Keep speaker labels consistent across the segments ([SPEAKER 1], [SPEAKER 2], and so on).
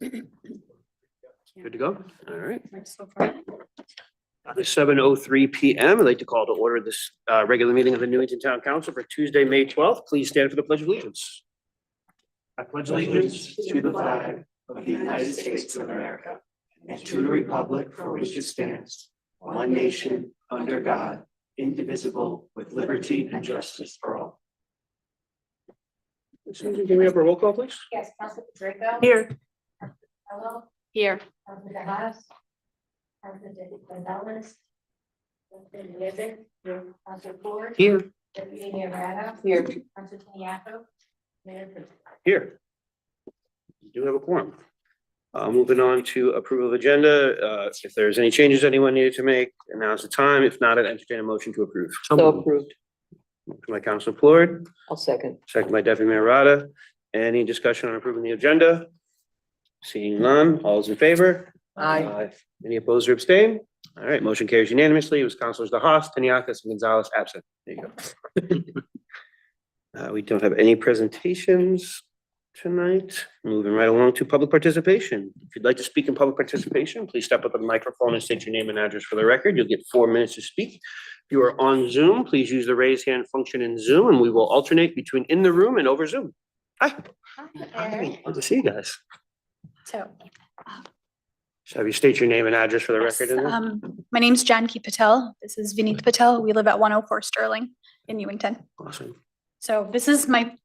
[SPEAKER 1] Good to go? All right. It's 7:03 p.m. I'd like to call to order this regular meeting of the Newington Town Council for Tuesday, May 12th. Please stand for the Pledge of Allegiance. I pledge allegiance
[SPEAKER 2] to the flag of the United States of America and to the republic for which it stands, one nation, under God, indivisible, with liberty and justice for all.
[SPEAKER 1] Can we have a roll call, please?
[SPEAKER 3] Yes, Councilor Draco.
[SPEAKER 4] Here.
[SPEAKER 3] Hello.
[SPEAKER 4] Here.
[SPEAKER 3] Councilor Haas. Councilor Gonzalez. Councilor Lizick. Here. Councilor Ford.
[SPEAKER 1] Here.
[SPEAKER 3] Deputy Mayor Rada.
[SPEAKER 4] Here.
[SPEAKER 3] Councilor Tiniaco. Mayor Pro.
[SPEAKER 1] Here. We do have a quorum. Moving on to approval of agenda. If there's any changes anyone needed to make, now's the time. If not, I'd entertain a motion to approve.
[SPEAKER 4] So approved.
[SPEAKER 1] Motion by Councilor Floyd,
[SPEAKER 4] I'll second.
[SPEAKER 1] second by Deputy Mayor Rada. Any discussion on approving the agenda? Seeing none, all is in favor?
[SPEAKER 4] Aye.
[SPEAKER 1] Any opposed or abstain? All right, motion carries unanimously. It was Councilors DeHaas, Taniakis, and Gonzalez absent. There you go. We don't have any presentations tonight. Moving right along to public participation. If you'd like to speak in public participation, please step up to the microphone and state your name and address for the record. You'll get 4 minutes to speak. If you are on Zoom, please use the raise hand function in Zoom, and we will alternate between in the room and over Zoom. Hi. Hi. Good to see you guys.
[SPEAKER 5] So,
[SPEAKER 1] So have you state your name and address for the
[SPEAKER 5] yes,
[SPEAKER 1] record? In there?
[SPEAKER 5] my name's Janki Patel. This is Vineet Patel. We live at 104 Sterling in Newington.
[SPEAKER 1] Awesome.
[SPEAKER 5] So this is my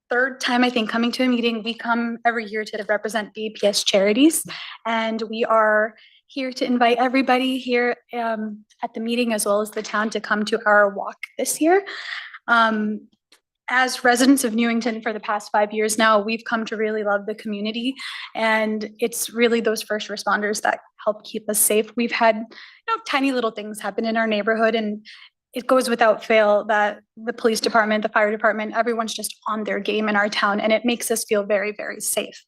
[SPEAKER 5] third time, I think, coming to a meeting. We come every year to represent BPS charities, and we are here to invite everybody here at the meeting as well as the town to come to our walk this year. As residents of Newington for the past 5 years now, we've come to really love the community, and it's really those first responders that help keep us safe. We've had, tiny little things happen in our neighborhood, and it goes without fail that the police department, the fire department, everyone's just on their game in our town, and it makes us feel very, very safe.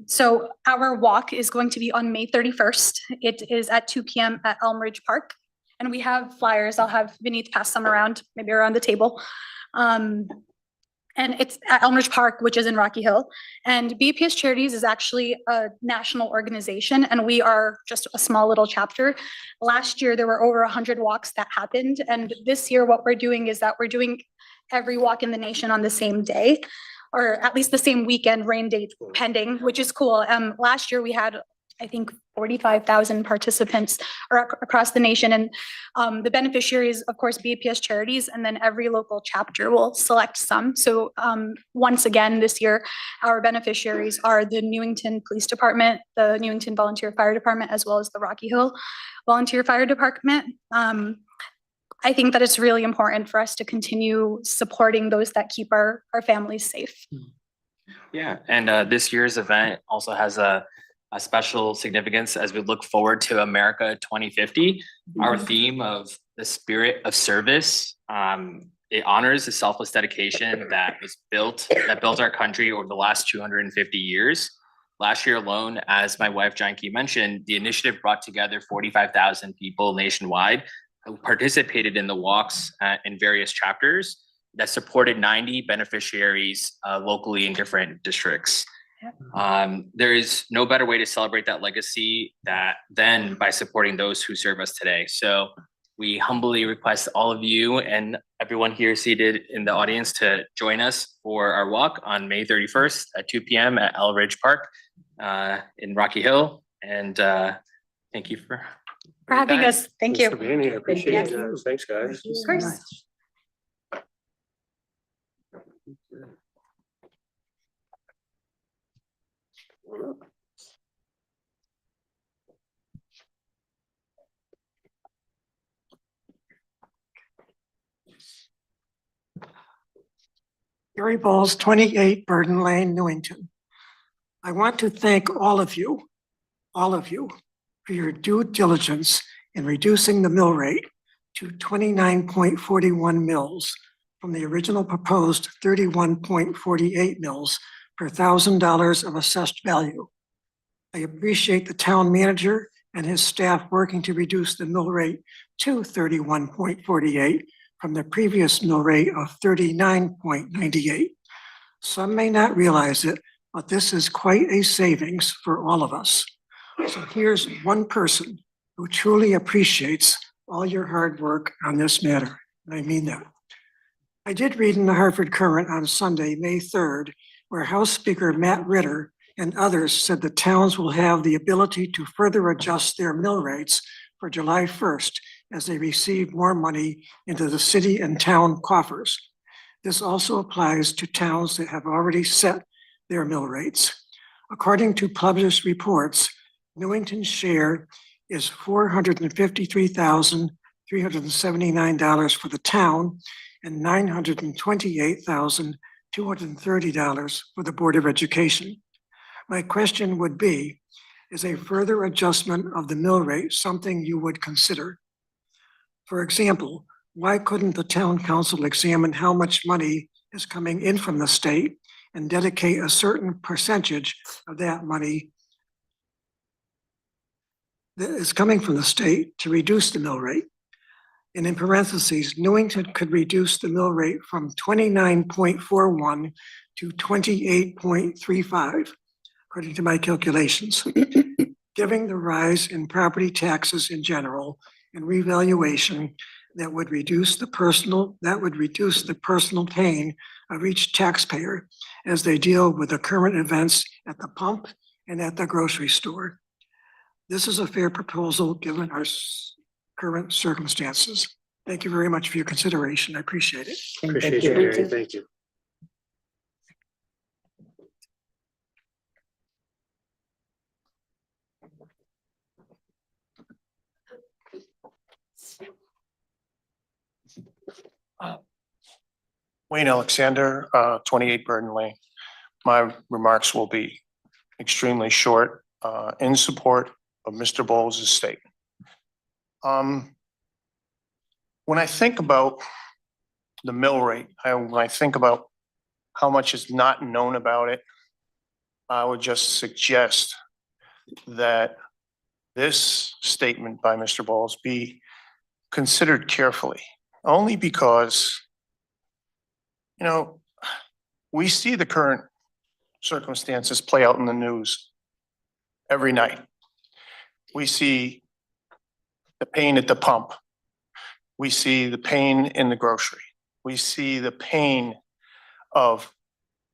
[SPEAKER 5] So our walk is going to be on May 31st. It is at 2 p.m. at Elmridge Park, and we have flyers. I'll have Vineet pass some around, maybe around the table. And it's at Elmridge Park, which is in Rocky Hill. And BPS Charities is actually a national organization, and we are just a small little chapter. Last year, there were over 100 walks that happened. And this year, what we're doing is that we're doing every walk in the nation on the same day, or at least the same weekend, rain date pending, which is cool. Last year, we had, I think, 45,000 participants across the nation. And the beneficiaries, of course, BPS Charities, and then every local chapter will select some. So once again, this year, our beneficiaries are the Newington Police Department, the Newington Volunteer Fire Department, as well as the Rocky Hill Volunteer Fire Department. I think that it's really important for us to continue supporting those that keep our families safe.
[SPEAKER 6] Yeah, and this year's event also has a special significance as we look forward to America 2050. Our theme of the spirit of service, it honors the selfless dedication that built our country over the last 250 years. Last year alone, as my wife Janki mentioned, the initiative brought together 45,000 people nationwide who participated in the walks in various chapters that supported 90 beneficiaries locally in different districts. There is no better way to celebrate that legacy than by supporting those who serve us today. So we humbly request all of you and everyone here seated in the audience to join us for our walk on May 31st at 2 p.m. at Elmridge Park in Rocky Hill. And thank you for
[SPEAKER 5] having us. Thank you.
[SPEAKER 1] Thanks for being here. Appreciate it. Thanks, guys.
[SPEAKER 5] Of course.
[SPEAKER 7] Gary Bowles, 28 Burden Lane, Newington. I want to thank all of you for your due diligence in reducing the mill rate to 29.41 mils from the original proposed 31.48 mils per $1,000 of assessed value. I appreciate the town manager and his staff working to reduce the mill rate to 31.48 from the previous mill rate of 39.98. Some may not realize it, but this is quite a savings for all of us. So here's one person who truly appreciates all your hard work on this matter, and I mean that. I did read in the Hartford Current on Sunday, May 3rd, where House Speaker Matt Ritter and others said the towns will have the ability to further adjust their mill rates for July 1st as they receive more money into the city and town coffers. This also applies to towns that have already set their mill rates. According to published reports, Newington's share is $453,379 for the town and $928,230 for the Board of Education. My question would be, is a further adjustment of the mill rate something you would consider? For example, why couldn't the town council examine how much money is coming in from the state and dedicate a certain percentage of that money that is coming from the state to reduce the mill rate? And in parentheses, Newington could reduce the mill rate from 29.41 to 28.35, according to my calculations. Given the rise in property taxes in general and revaluation, that would reduce the personal pain of each taxpayer as they deal with the current events at the pump and at the grocery store. This is a fair proposal given our current circumstances. Thank you very much for your consideration. I appreciate it.
[SPEAKER 1] Appreciate you, Gary. Thank you.
[SPEAKER 4] Wayne Alexander, 28 Burden Lane. My remarks will be extremely short, in support of Mr. Bowles' statement. When I think about the mill rate, when I think about how much is not known about it, I would just suggest that this statement by Mr. Bowles be considered carefully, only because, you know, we see the current circumstances play out in the news every night. We see the pain at the pump. We see the pain in the grocery. We see the pain of,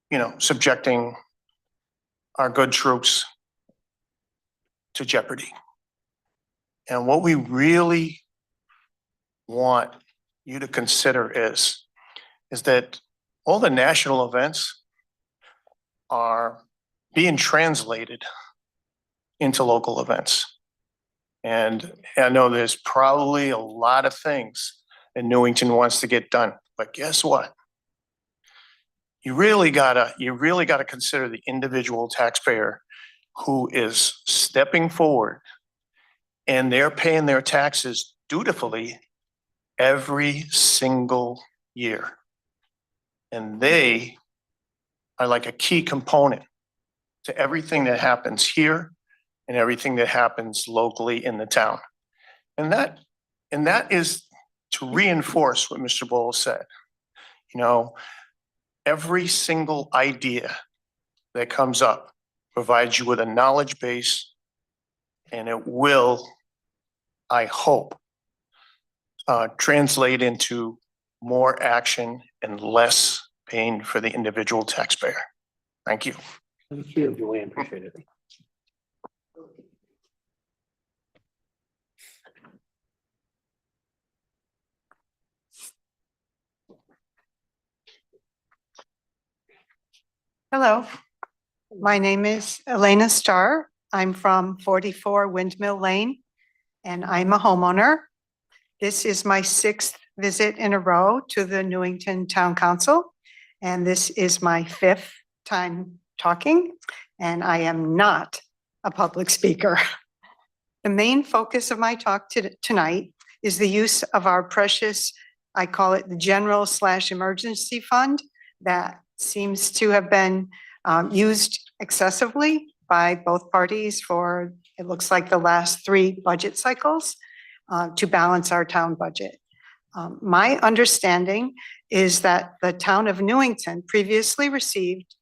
[SPEAKER 4] you know, subjecting our good troops to jeopardy. And what we really want you to consider is that all the national events are being translated into local events. And I know there's probably a lot of things that Newington wants to get done, but guess what? You really gotta consider the individual taxpayer who is stepping forward and they're paying their taxes dutifully every single year. And they are like a key component to everything that happens here and everything that happens locally in the town. And that is to reinforce what Mr. Bowles said. You know, every single idea that comes up provides you with a knowledge base, and it will, I hope, translate into more action and less pain for the individual taxpayer. Thank you.
[SPEAKER 1] Thank you, Joanne. Appreciate it.
[SPEAKER 8] Hello, my name is Elena Starr. I'm from 44 Windmill Lane, and I'm a homeowner. This is my 6th visit in a row to the Newington Town Council, and this is my 5th time talking, and I am not a public speaker. The main focus of my talk tonight is the use of our precious, I call it the general/emergency fund, that seems to have been used excessively by both parties for, it looks like, the last 3 budget cycles to balance our town budget. My understanding is that the town of Newington previously received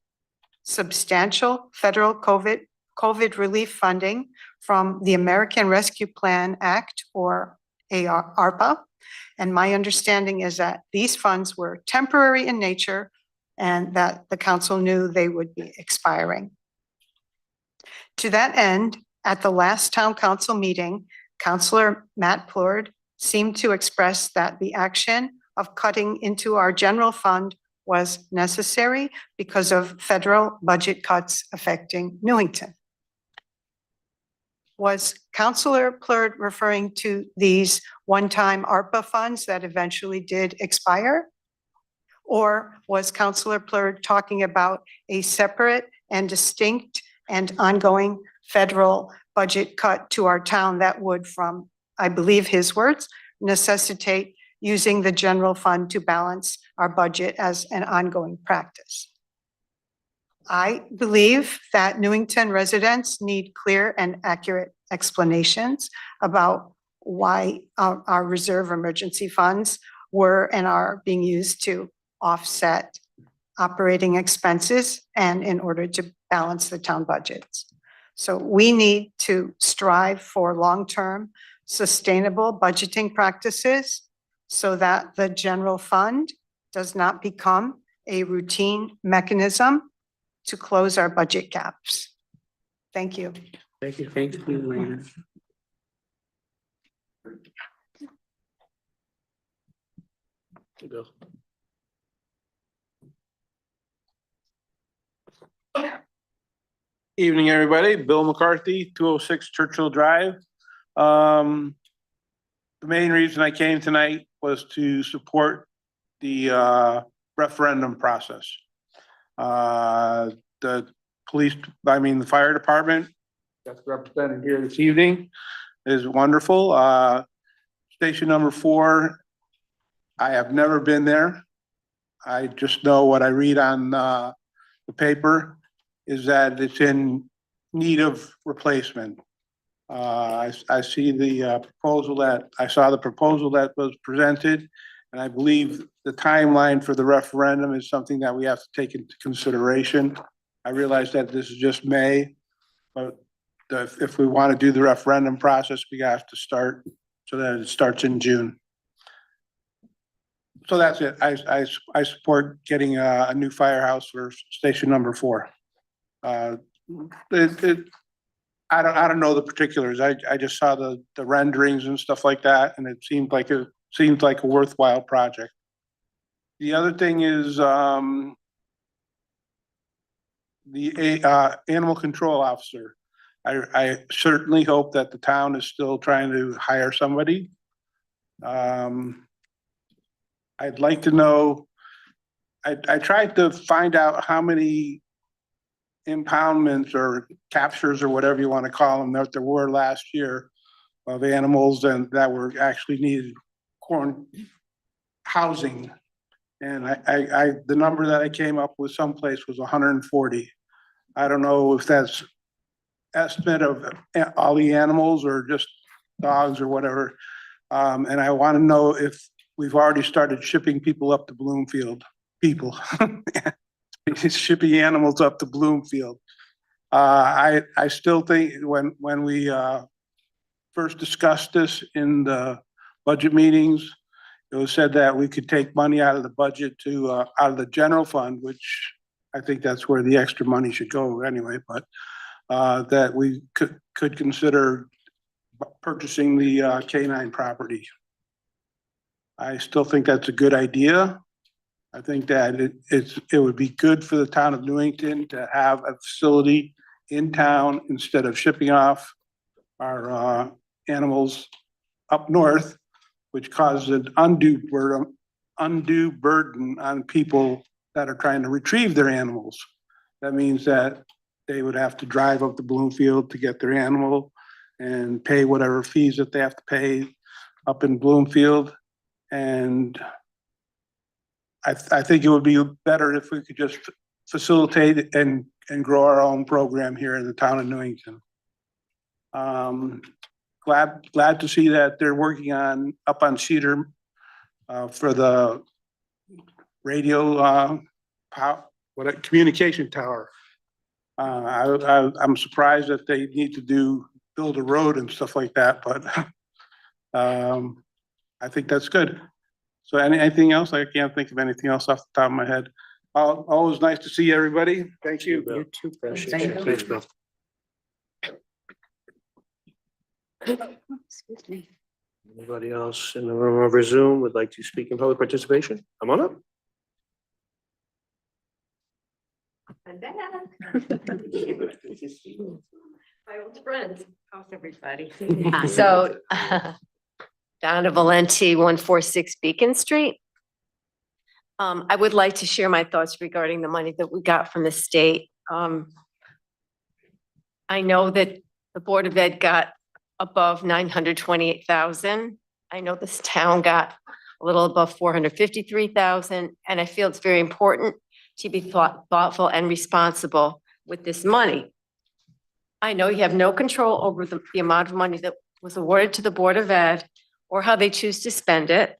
[SPEAKER 8] substantial federal COVID relief funding from the American Rescue Plan Act, or ARPA. And my understanding is that these funds were temporary in nature and that the council knew they would be expiring. To that end, at the last town council meeting, Councilor Matt Plourd seemed to express that the action of cutting into our general fund was necessary because of federal budget cuts affecting Newington. Was Councilor Plourd referring to these one-time ARPA funds that eventually did expire? Or was Councilor Plourd talking about a separate and distinct and ongoing federal budget cut to our town that would, from, I believe his words, necessitate using the general fund to balance our budget as an ongoing practice? I believe that Newington residents need clear and accurate explanations about why our reserve emergency funds were and are being used to offset operating expenses and in order to balance the town budgets. So we need to strive for long-term sustainable budgeting practices so that the general fund does not become a routine mechanism to close our budget gaps. Thank you.
[SPEAKER 1] Thank you, Elena. Bill.
[SPEAKER 9] Evening, everybody. Bill McCarthy, 206 Churchill Drive. The main reason I came tonight was to support the referendum process. The the fire department that's represented here this evening is wonderful. Station number 4, I have never been there. I just know what I read on the paper is that it's in need of replacement. I see the I saw the proposal that was presented, and I believe the timeline for the referendum is something that we have to take into consideration. I realize that this is just May, but if we want to do the referendum process, we have to start so that it starts in June. So that's it. I support getting a new firehouse for station number 4. I don't know the particulars. I just saw the renderings and stuff like that, and it seemed like a worthwhile project. The other thing is the animal control officer. I certainly hope that the town is still trying to hire somebody. I'd like to know, I tried to find out how many impoundments or captures or whatever you want to call them that there were last year of animals and that were actually needed housing. And the number that I came up with someplace was 140. I don't know if that's estimate of all the animals or just dogs or whatever. And I want to know if we've already started shipping people up to Bloomfield. Shipping animals up to Bloomfield. I still think when we first discussed this in the budget meetings, it was said that we could take money out of the budget to out of the general fund, which I think that's where the extra money should go anyway, but that we could consider purchasing the canine property. I still think that's a good idea. I think that it would be good for the town of Newington to have a facility in town instead of shipping off our animals up north, which causes an undue burden on people that are trying to retrieve their animals. That means that they would have to drive up to Bloomfield to get their animal and pay whatever fees that they have to pay up in Bloomfield. And I think it would be better if we could just facilitate and grow our own program here in the town of Newington. Glad to see that they're working up on Cedar for the radio communication tower. I'm surprised that they need to build a road and stuff like that, but I think that's good. So anything else? I can't think of anything else off the top of my head. Always nice to see everybody. Thank you.
[SPEAKER 1] You
[SPEAKER 8] too.
[SPEAKER 1] Thanks, Bill.
[SPEAKER 8] Excuse me.
[SPEAKER 1] Anybody else in the room over Zoom would like to speak in public participation? Come on up.
[SPEAKER 10] I'm back. My old friends, how's everybody? So, Donna Valenti, 146 Beacon Street. I would like to share my thoughts regarding the money that we got from the state. I know that the Board of Ed got above 928,000. I know this town got a little above 453,000, and I feel it's very important to be thoughtful and responsible with this money. I know you have no control over the amount of money that was awarded to the Board of Ed or how they choose to spend it.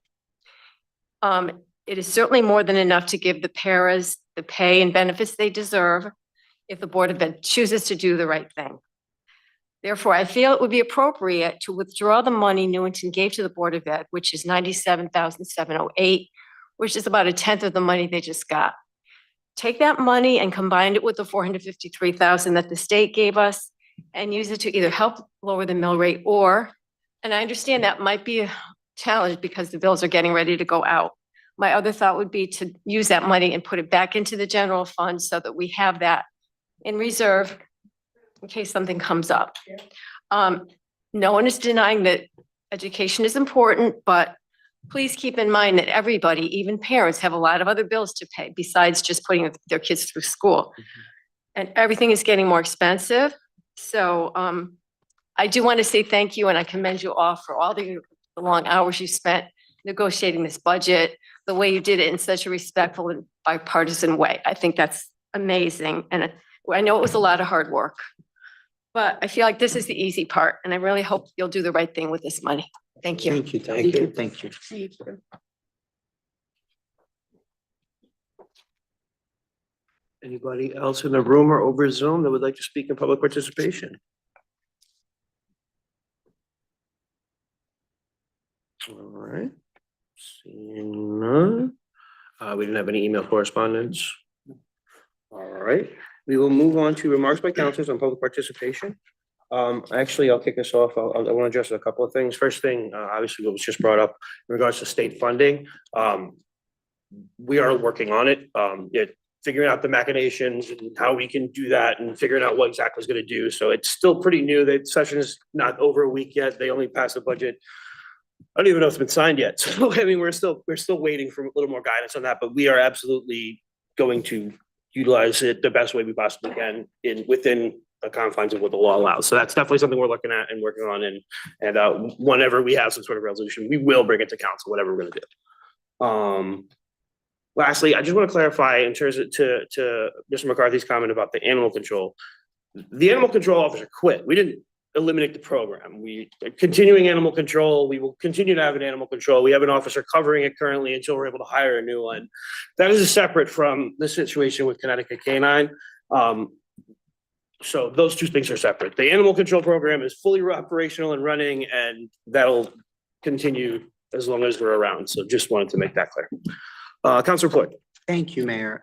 [SPEAKER 10] It is certainly more than enough to give the paras the pay and benefits they deserve if the Board of Ed chooses to do the right thing. Therefore, I feel it would be appropriate to withdraw the money Newington gave to the Board of Ed, which is $97,708, which is about a tenth of the money they just got. Take that money and combine it with the $453,000 that the state gave us and use it to either help lower the mill rate or, and I understand that might be a challenge because the bills are getting ready to go out. My other thought would be to use that money and put it back into the general fund so that we have that in reserve in case something comes up. No one is denying that education is important, but please keep in mind that everybody, even parents, have a lot of other bills to pay besides just putting their kids through school. And everything is getting more expensive. So I do want to say thank you and I commend you all for all the long hours you spent negotiating this budget, the way you did it in such a respectful and bipartisan way. I think that's amazing. And I know it was a lot of hard work, but I feel like this is the easy part. And I really hope you'll do the right thing with this money. Thank you.
[SPEAKER 1] Thank you, thank you.
[SPEAKER 8] Thank you.
[SPEAKER 1] Anybody else in the room or over Zoom that would like to speak in public participation? All right. Seeing none. We didn't have any email correspondence. All right, we will move on to remarks by councilors on public participation. Actually, I'll kick us off. I want to address a couple of things. First thing, obviously what was just brought up in regards to state funding. We are working on it. Figuring out the machinations and how we can do that and figuring out what exactly is going to do. So it's still pretty new. The session is not over a week yet. They only passed the budget. I don't even know if it's been signed yet. So I mean, we're still waiting for a little more guidance on that, but we are absolutely going to utilize it the best way we possibly can within the confines of what the law allows. So that's definitely something we're looking at and working on. And whenever we have some sort of resolution, we will bring it to council, whatever we're going to do. Lastly, I just want to clarify in terms of to Mr. McCarthy's comment about the animal control. The animal control officer quit. We didn't eliminate the program. We are continuing animal control. We will continue to have an animal control. We have an officer covering it currently until we're able to hire a new one. That is separate from the situation with Connecticut Canine. So those two things are separate. The animal control program is fully operational and running, and that'll continue as long as we're around. So just wanted to make that clear. Councilor Floyd.
[SPEAKER 11] Thank you, Mayor.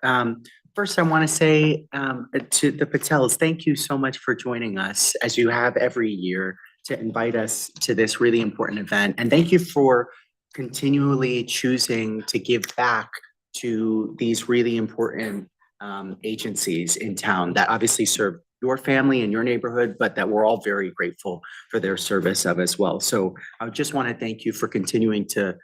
[SPEAKER 11] First, I want to say to the Patels, thank you so much for joining us as you have every year to invite us to this really important event. And thank you for continually choosing to give back to these really important agencies in town that obviously serve your family and your neighborhood, but that we're all very grateful for their service of as well. So I just want to thank you for continuing to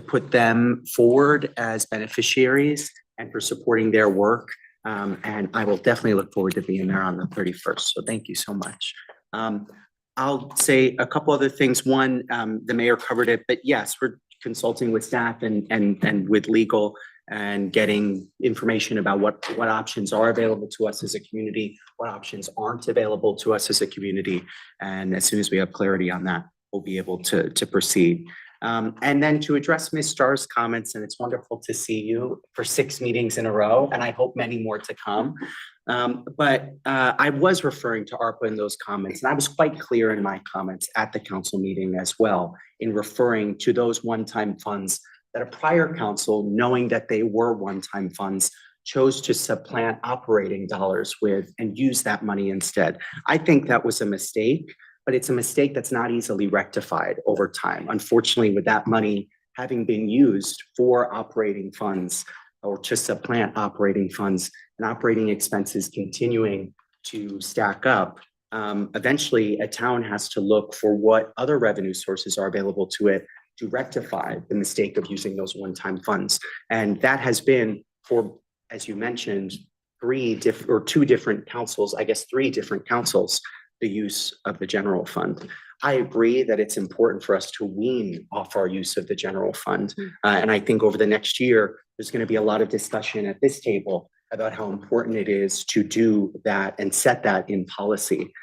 [SPEAKER 11] put them forward as beneficiaries and for supporting their work. And I will definitely look forward to being there on the 31st. So thank you so much. I'll say a couple other things. One, the mayor covered it, but yes, we're consulting with staff and with legal and getting information about what options are available to us as a community, what options aren't available to us as a community. And as soon as we have clarity on that, we'll be able to proceed. And then to address Ms. Starr's comments, and it's wonderful to see you for 6 meetings in a row, and I hope many more to come. But I was referring to ARPA in those comments, and I was quite clear in my comments at the council meeting as well in referring to those one-time funds that a prior council, knowing that they were one-time funds, chose to supplant operating dollars with and use that money instead. I think that was a mistake, but it's a mistake that's not easily rectified over time. Unfortunately, with that money having been used for operating funds or to supplant operating funds and operating expenses continuing to stack up, eventually a town has to look for what other revenue sources are available to it to rectify the mistake of using those one-time funds. And that has been for, as you mentioned, 2 different councils, I guess 3 different councils, the use of the general fund. I agree that it's important for us to wean off our use of the general fund. And I think over the next year, there's going to be a lot of discussion at this table about how important it is to do that and set that in policy.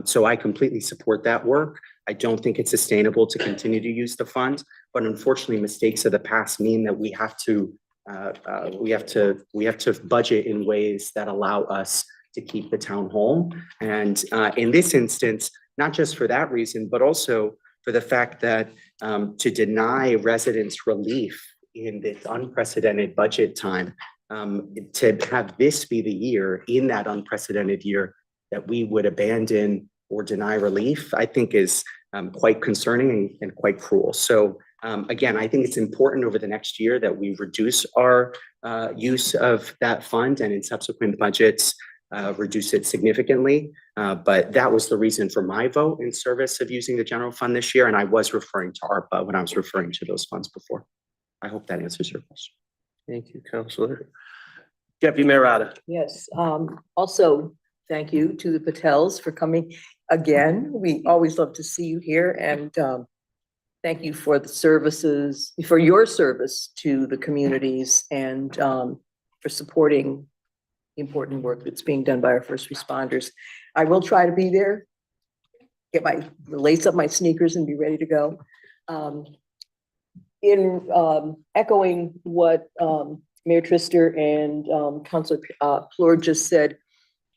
[SPEAKER 11] So I completely support that work. I don't think it's sustainable to continue to use the fund, but unfortunately, mistakes of the past mean that we have to budget in ways that allow us to keep the town whole. And in this instance, not just for that reason, but also for the fact that to deny residents relief in this unprecedented budget time, to have this be the year in that unprecedented year that we would abandon or deny relief, I think is quite concerning and quite cruel. So again, I think it's important over the next year that we reduce our use of that fund and in subsequent budgets, reduce it significantly. But that was the reason for my vote in service of using the general fund this year. And I was referring to ARPA when I was referring to those funds before. I hope that answers your question.
[SPEAKER 1] Thank you, Councilor. Deputy Mayor Rada.
[SPEAKER 12] Yes, also, thank you to the Patels for coming again. We always love to see you here, and thank you for the services, for your service to the communities, and for supporting the important work that's being done by our first responders. I will try to be there, lace up my sneakers and be ready to go. In echoing what Mayor Trister and Councilor Plord just said,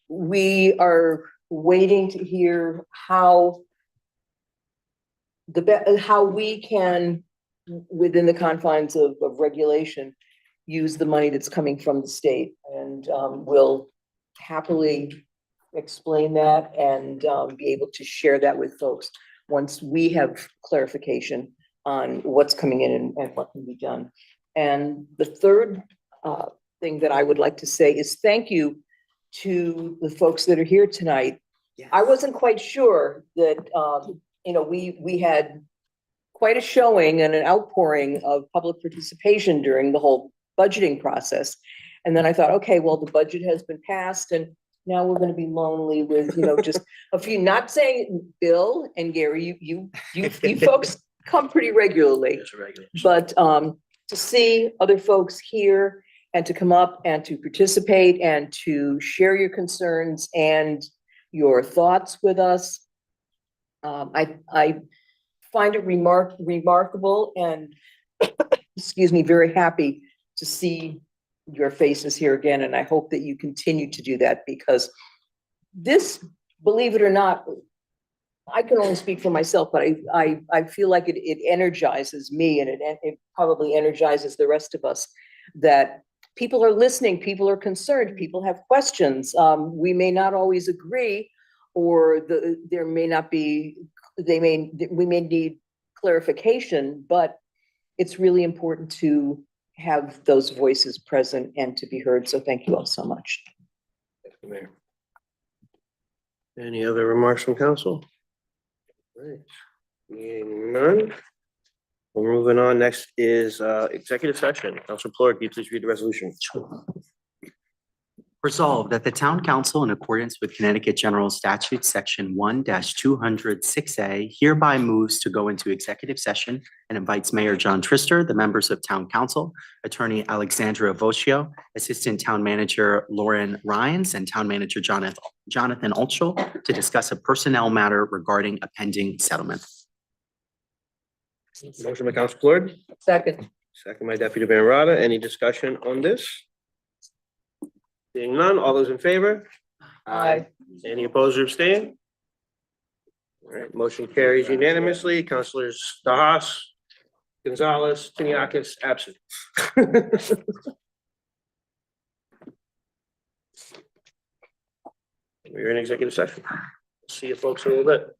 [SPEAKER 12] we are waiting to hear how we can, within the confines of regulation, use the money that's coming from the state. And we'll happily explain that and be able to share that with folks once we have clarification on what's coming in and what can be done. And the third thing that I would like to say is thank you to the folks that are here tonight.
[SPEAKER 11] Yes.
[SPEAKER 12] I wasn't quite sure that, we had quite a showing and an outpouring of public participation during the whole budgeting process. And then I thought, okay, well, the budget has been passed and now we're going to be lonely with, just a few, not saying Bill and Gary, you folks come pretty regularly, but to see other folks here and to come up and to participate and to share your concerns and your thoughts with us. I find it remarkable and excuse me, very happy to see your faces here again. And I hope that you continue to do that, because this, believe it or not, I can only speak for myself, but I feel like it energizes me, and it probably energizes the rest of us, that people are listening, people are concerned, people have questions. We may not always agree, or there may not be, we may need clarification, but it's really important to have those voices present and to be heard. So thank you all so much.
[SPEAKER 1] Thank you, Mayor. Any other remarks from council? Right. Seeing none. We're moving on. Next is executive session. Councilor Plord, can you please read the resolution?
[SPEAKER 11] Resolved that the town council, in accordance with Connecticut General Statute, section 1-206A, hereby moves to go into executive session and invites Mayor John Trister, the members of town council, attorney Alexandra Vocio, assistant town manager Lauren Rhines, and town manager Jonathan Altschul to discuss a personnel matter regarding a pending settlement.
[SPEAKER 1] Motion by Council Floyd,
[SPEAKER 12] Second.
[SPEAKER 1] second by Deputy Mayor Rada. Any discussion on this? Seeing none, all those in favor?
[SPEAKER 12] Aye.
[SPEAKER 1] Any opposed or abstain? All right, motion carries unanimously. Councilors DeHaas, Gonzalez, Tiniakis, absent. We're in executive session. See you folks in a little bit.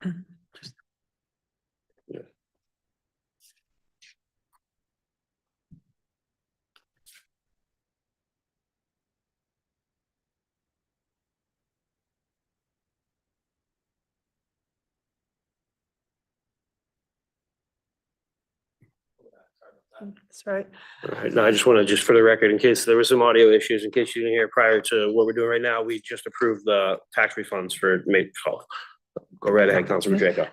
[SPEAKER 2] That's right.
[SPEAKER 1] All right, no, I just want to, just for the record, in case there were some audio issues, in case you didn't hear prior to what we're doing right now, we just approved the tax refunds for May 12th. Go right ahead, Councilman Draco.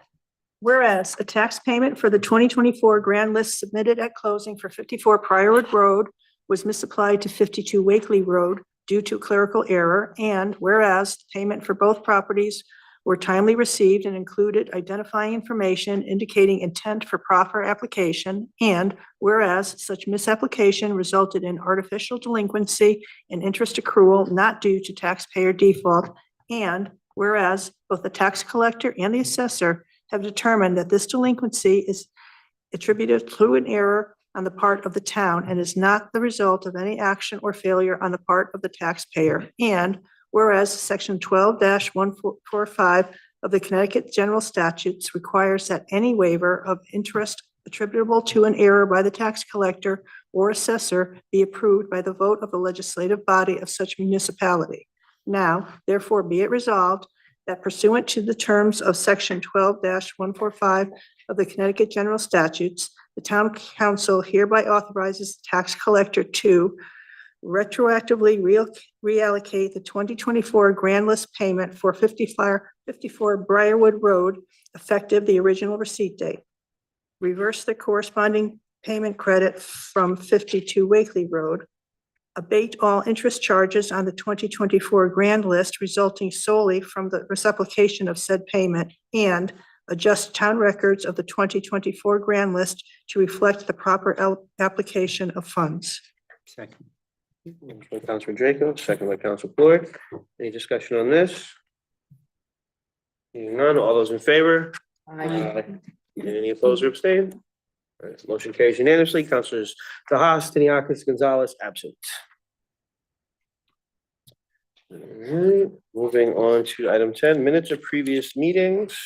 [SPEAKER 2] Whereas a tax payment for the 2024 grand list submitted at closing for 54 Priory Road was misapplied to 52 Wakely Road due to clerical error, and whereas the payment for both properties were timely received and included identifying information indicating intent for proper application, and whereas such misapplication resulted in artificial delinquency and interest accrual not due to taxpayer default, and whereas both the tax collector and the assessor have determined that this delinquency is attributed to an error on the part of the town and is not the result of any action or failure on the part of the taxpayer. And whereas section 12-145 of the Connecticut General Statutes requires that any waiver of interest attributable to an error by the tax collector or assessor be approved by the vote of the legislative body of such municipality. Now, therefore, be it resolved that pursuant to the terms of section 12-145 of the Connecticut General Statutes, the town council hereby authorizes the tax collector to retroactively reallocate the 2024 grand list payment for 54 Briarwood Road effective the original receipt date. Reverse the corresponding payment credit from 52 Wakely Road. Abate all interest charges on the 2024 grand list resulting solely from the misapplication of said payment, and adjust town records of the 2024 grand list to reflect the proper application of funds.
[SPEAKER 11] Second.
[SPEAKER 1] Motion by Councilman Draco, second by Council Floyd. Any discussion on this? Seeing none, all those in favor? Any opposed or abstained? All right, motion carries unanimously. Councilors DeHaas, Tiniakis, Gonzalez, absent. All right, moving on to item 10, minutes of previous meetings.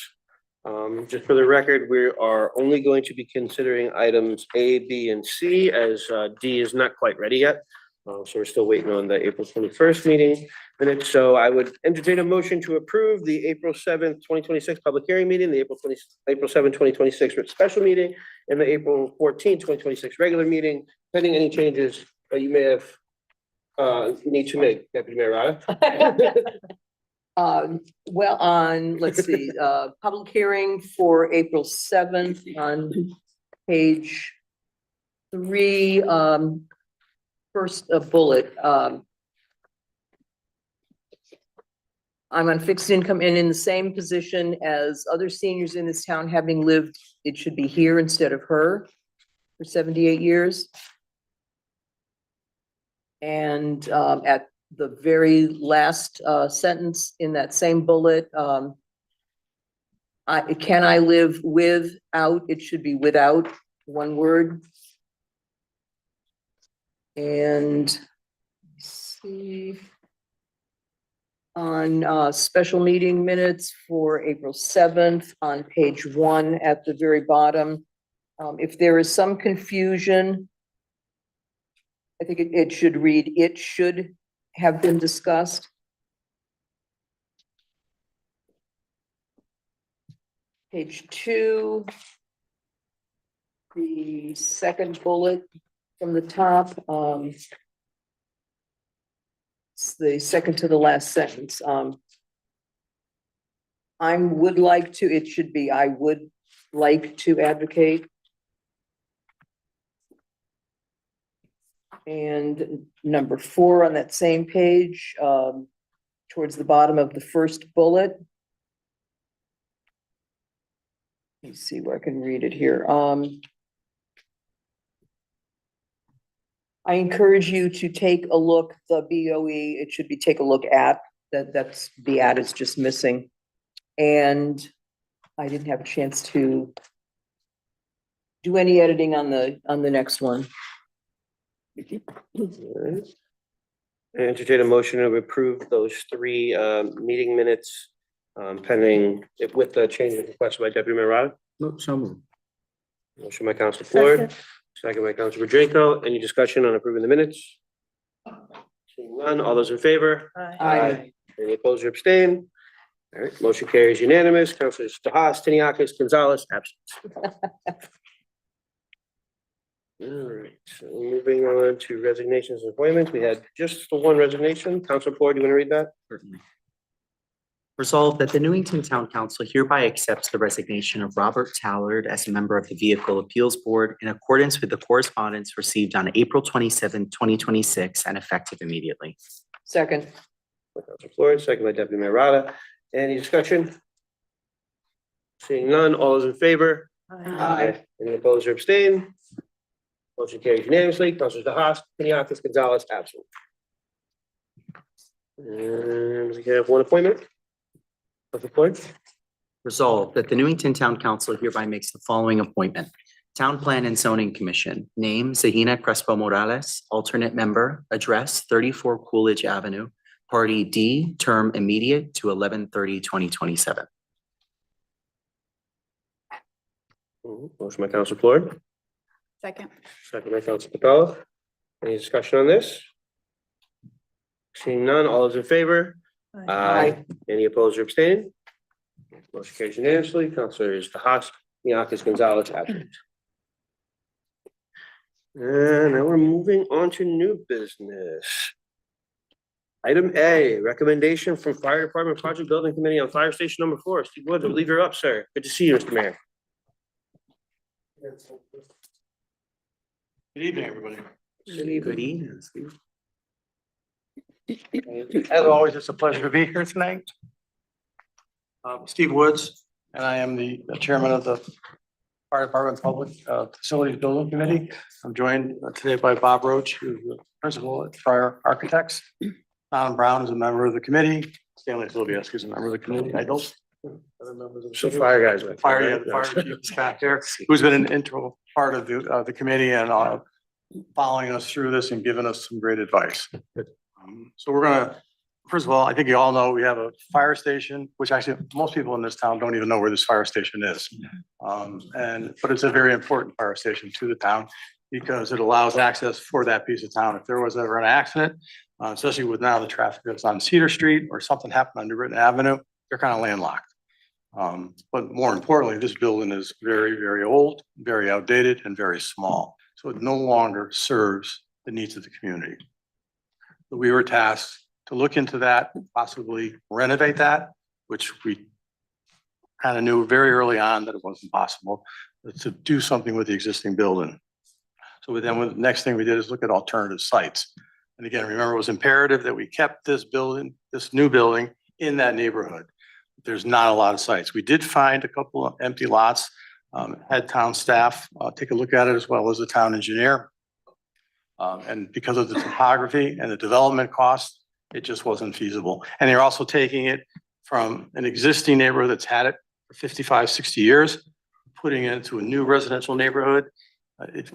[SPEAKER 1] Just for the record, we are only going to be considering items A, B, and C, as D is not quite ready yet. So we're still waiting on the April 21st meeting minutes. So I would entertain a motion to approve the April 7th, 2026 public hearing meeting, the April 7th, 2026 special meeting, and the April 14th, 2026 regular meeting, pending any changes that you may have need to make, Deputy Mayor Rada.
[SPEAKER 12] Well, on, let's see, public hearing for April 7th on page 3, first bullet. I'm on fixed income and in the same position as other seniors in this town, having lived, it should be here instead of her, for 78 years. And at the very last sentence in that same bullet, can I live without, it should be without, one word. And let's see, on special meeting minutes for April 7th on page 1 at the very bottom, if there is some confusion, I think it should read, it should have been discussed. Page 2, the second bullet from the top, it's the second to the last sentence. I would like to, it should be, I would like to advocate. And number 4 on that same page, towards the bottom of the first bullet. Let me see where I can read it here. I encourage you to take a look, the BOE, it should be take a look at, that's the ad is just missing. And I didn't have a chance to do any editing on the next one.
[SPEAKER 1] Entertain a motion to approve those 3 meeting minutes pending, with the changes requested by Deputy Mayor Rada.
[SPEAKER 11] So moved.
[SPEAKER 1] Motion by Council Floyd,
[SPEAKER 2] Second.
[SPEAKER 1] second by Council Rodrigo. Any discussion on approving the minutes? Seeing none, all those in favor?
[SPEAKER 12] Aye.
[SPEAKER 1] Any opposed or abstain? All right, motion carries unanimous. Councilors DeHaas, Tiniakis, Gonzalez, absent. All right, so moving on to resignations and appointments. We had just the one resignation. Council Floyd, do you want to read that?
[SPEAKER 11] Certainly. Resolved that the Newington Town Council hereby accepts the resignation of Robert Tallard as a member of the Vehicle Appeals Board in accordance with the correspondence received on April 27, 2026, and effective immediately.
[SPEAKER 12] Second.
[SPEAKER 1] By Council Floyd, second by Deputy Mayor Rada. Any discussion? Seeing none, all those in favor?
[SPEAKER 12] Aye.
[SPEAKER 1] Any opposed or abstain? Motion carries unanimously. Councilors DeHaas, Tiniakis, Gonzalez, absent. And we have one appointment. Council Floyd?
[SPEAKER 11] Resolved that the Newington Town Council hereby makes the following appointment. Town Plan and Zoning Commission, name Zahina Crespo Morales, alternate member, address 34 Coolidge Avenue, party D, term immediate to 11/30/2027.
[SPEAKER 1] Motion by Council Floyd,
[SPEAKER 5] Second.
[SPEAKER 1] second by Council Capella. Any discussion on this? Seeing none, all those in favor?
[SPEAKER 12] Aye.
[SPEAKER 1] Any opposed or abstaining? Motion carries unanimously. Councilors DeHaas, Tiniakis, Gonzalez, absent. And now we're moving on to new business. Item A, recommendation from Fire Department Project Building Committee on Fire Station Number 4. Steve Woods, I believe you're up, sir. Good to see you, Mr. Mayor.
[SPEAKER 4] Good evening, everybody.
[SPEAKER 11] Good evening, Steve.
[SPEAKER 4] As always, it's a pleasure to be here tonight. Steve Woods, and I am the chairman of the Fire Department Public Facilities Building Committee. I'm joined today by Bob Roach, who's the principal at Fire Architects. Don Brown is a member of the committee. Stanley Sylvieski is a member of the committee. I don't. Other members of the
[SPEAKER 1] So fire guys. right?
[SPEAKER 4] Fire, yeah, the fire chief is back there, who's been an integral part of the committee and following us through this and giving us some great advice. So we're gonna, first of all, I think you all know we have a fire station, which actually most people in this town don't even know where this fire station is. But it's a very important fire station to the town because it allows access for that piece of town. If there was ever an accident, especially with now the traffic that's on Cedar Street or something happened on Newington Avenue, they're kind of landlocked. But more importantly, this building is very, very old, very outdated, and very small. So it no longer serves the needs of the community. So we were tasked to look into that, possibly renovate that, which we kind of knew very early on that it wasn't possible, but to do something with the existing building. So the next thing we did is look at alternative sites. And again, remember, it was imperative that we kept this building, this new building in that neighborhood. There's not a lot of sites. We did find a couple of empty lots, had town staff take a look at it as well as the town engineer. And because of the topography and the development cost, it just wasn't feasible. And they're also taking it from an existing neighborhood that's had it for 55, 60 years, putting it into a new residential neighborhood.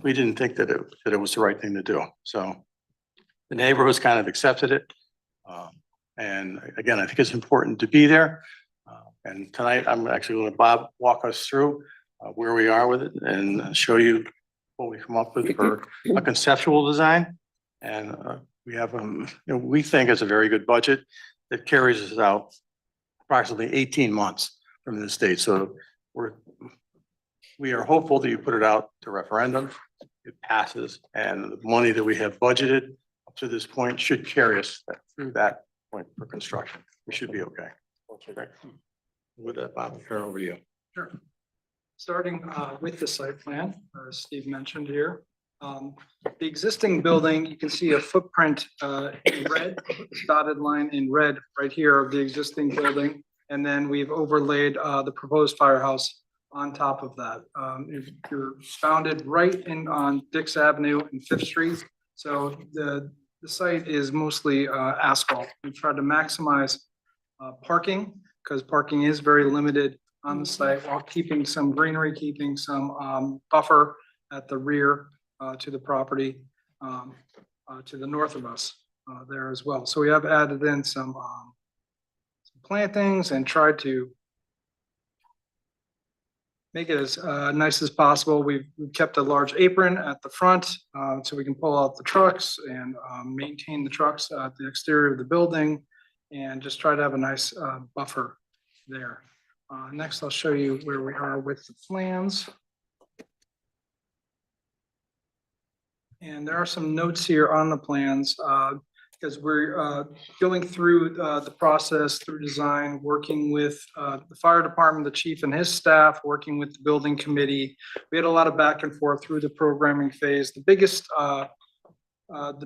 [SPEAKER 4] We didn't think that it was the right thing to do. So the neighborhoods kind of accepted it. And again, I think it's important to be there. And tonight, I'm actually going to Bob walk us through where we are with it and show you what we come up with for a conceptual design. And we have, we think it's a very good budget that carries us out approximately 18 months from this date. So we are hopeful that you put it out to referendum, it passes, and the money that we have budgeted up to this point should carry us through that point for construction. We should be okay. Okay. With that, Bob, I'll turn it over to you.
[SPEAKER 13] Sure. Starting with the site plan, as Steve mentioned here. The existing building, you can see a footprint in red, dotted line in red right here of the existing building. And then we've overlaid the proposed firehouse on top of that. You're founded right in on Dix Avenue and Fifth Street. So the site is mostly asphalt. We tried to maximize parking because parking is very limited on the site while keeping some greenery, keeping some buffer at the rear to the property to the north of us there as well. So we have added in some plantings and tried to make it as nice as possible. We've kept a large apron at the front so we can pull out the trucks and maintain the trucks at the exterior of the building and just try to have a nice buffer there. Next, I'll show you where we are with the plans. And there are some notes here on the plans because we're going through the process through design, working with the fire department, the chief and his staff, working with the building committee. We had a lot of back and forth through the programming phase. The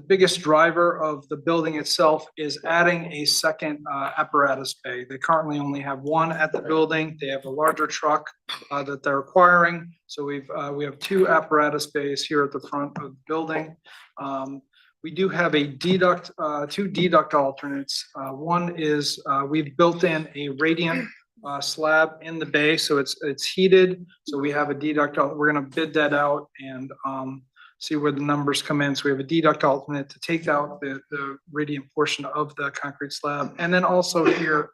[SPEAKER 13] biggest driver of the building itself is adding a second apparatus bay. They currently only have one at the building. They have a larger truck that they're acquiring. So we have two apparatus bays here at the front of the building. We do have two deduct alternates. One is we've built in a radiant slab in the bay, so it's heated. So we have a deduct. We're going to bid that out and see where the numbers come in. So we have a deduct alternate to take out the radiant portion of the concrete slab. And then also here,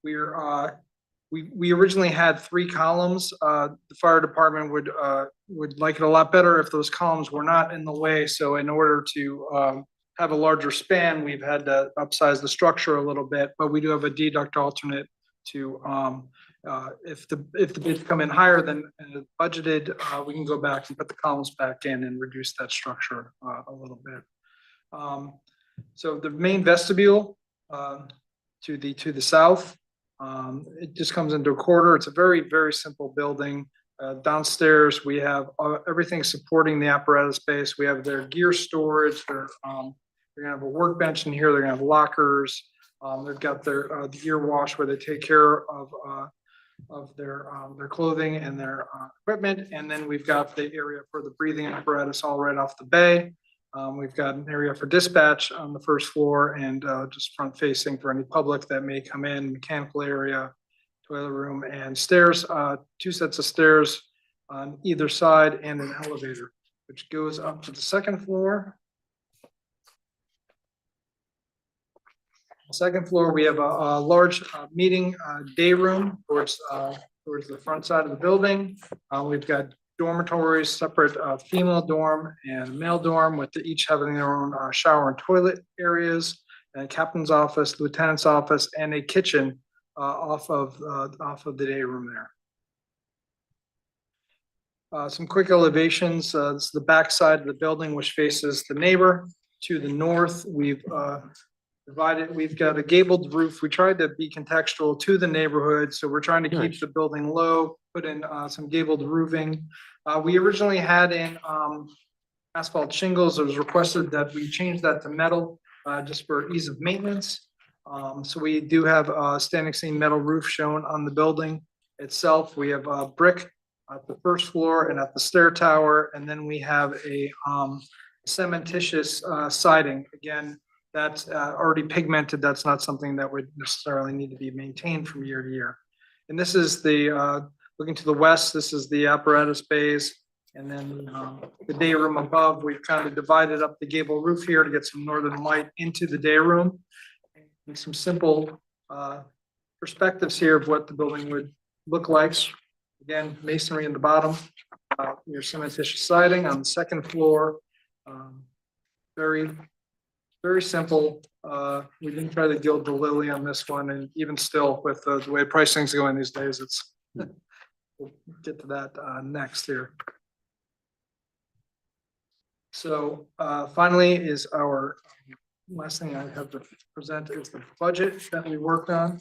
[SPEAKER 13] we originally had 3 columns. The fire department would like it a lot better if those columns were not in the way. So in order to have a larger span, we've had to upsize the structure a little bit, but we do have a deduct alternate to if the bids come in higher than budgeted, we can go back and put the columns back in and reduce that structure a little bit. So the main vestibule to the south, it just comes into a quarter. It's a very, very simple building. Downstairs, we have everything supporting the apparatus space. We have their gear storage. They're gonna have a workbench in here. They're gonna have lockers. They've got their gear wash where they take care of their clothing and their equipment. And then we've got the area for the breathing apparatus all right off the bay. We've got an area for dispatch on the first floor and just front facing for any public that may come in, mechanical area, toilet room and stairs, 2 sets of stairs on either side and an elevator, which goes up to the second floor. Second floor, we have a large meeting day room towards the front side of the building. We've got dormitories, separate female dorm and male dorm, with each having their own shower and toilet areas, and a captain's office, lieutenant's office, and a kitchen off of the day room there. Some quick elevations. This is the back side of the building, which faces the neighbor. To the north, we've got a gabled roof. We tried to be contextual to the neighborhood, so we're trying to keep the building low, put in some gabled roofing. We originally had in asphalt shingles. It was requested that we change that to metal just for ease of maintenance. So we do have a standing seam metal roof shown on the building itself. We have brick at the first floor and at the stair tower, and then we have a cementitious siding. Again, that's already pigmented. That's not something that would necessarily need to be maintained from year to year. And this is the, looking to the west, this is the apparatus bays. And then the day room above, we've kind of divided up the gable roof here to get some northern light into the day room. And some simple perspectives here of what the building would look like. Again, masonry in the bottom, your cementitious siding on the second floor. Very, very simple. We didn't try to gild the lily on this one, and even still with the way pricing's going these days, it's we'll get to that next here. So finally is our last thing I have to present is the budget that we worked on.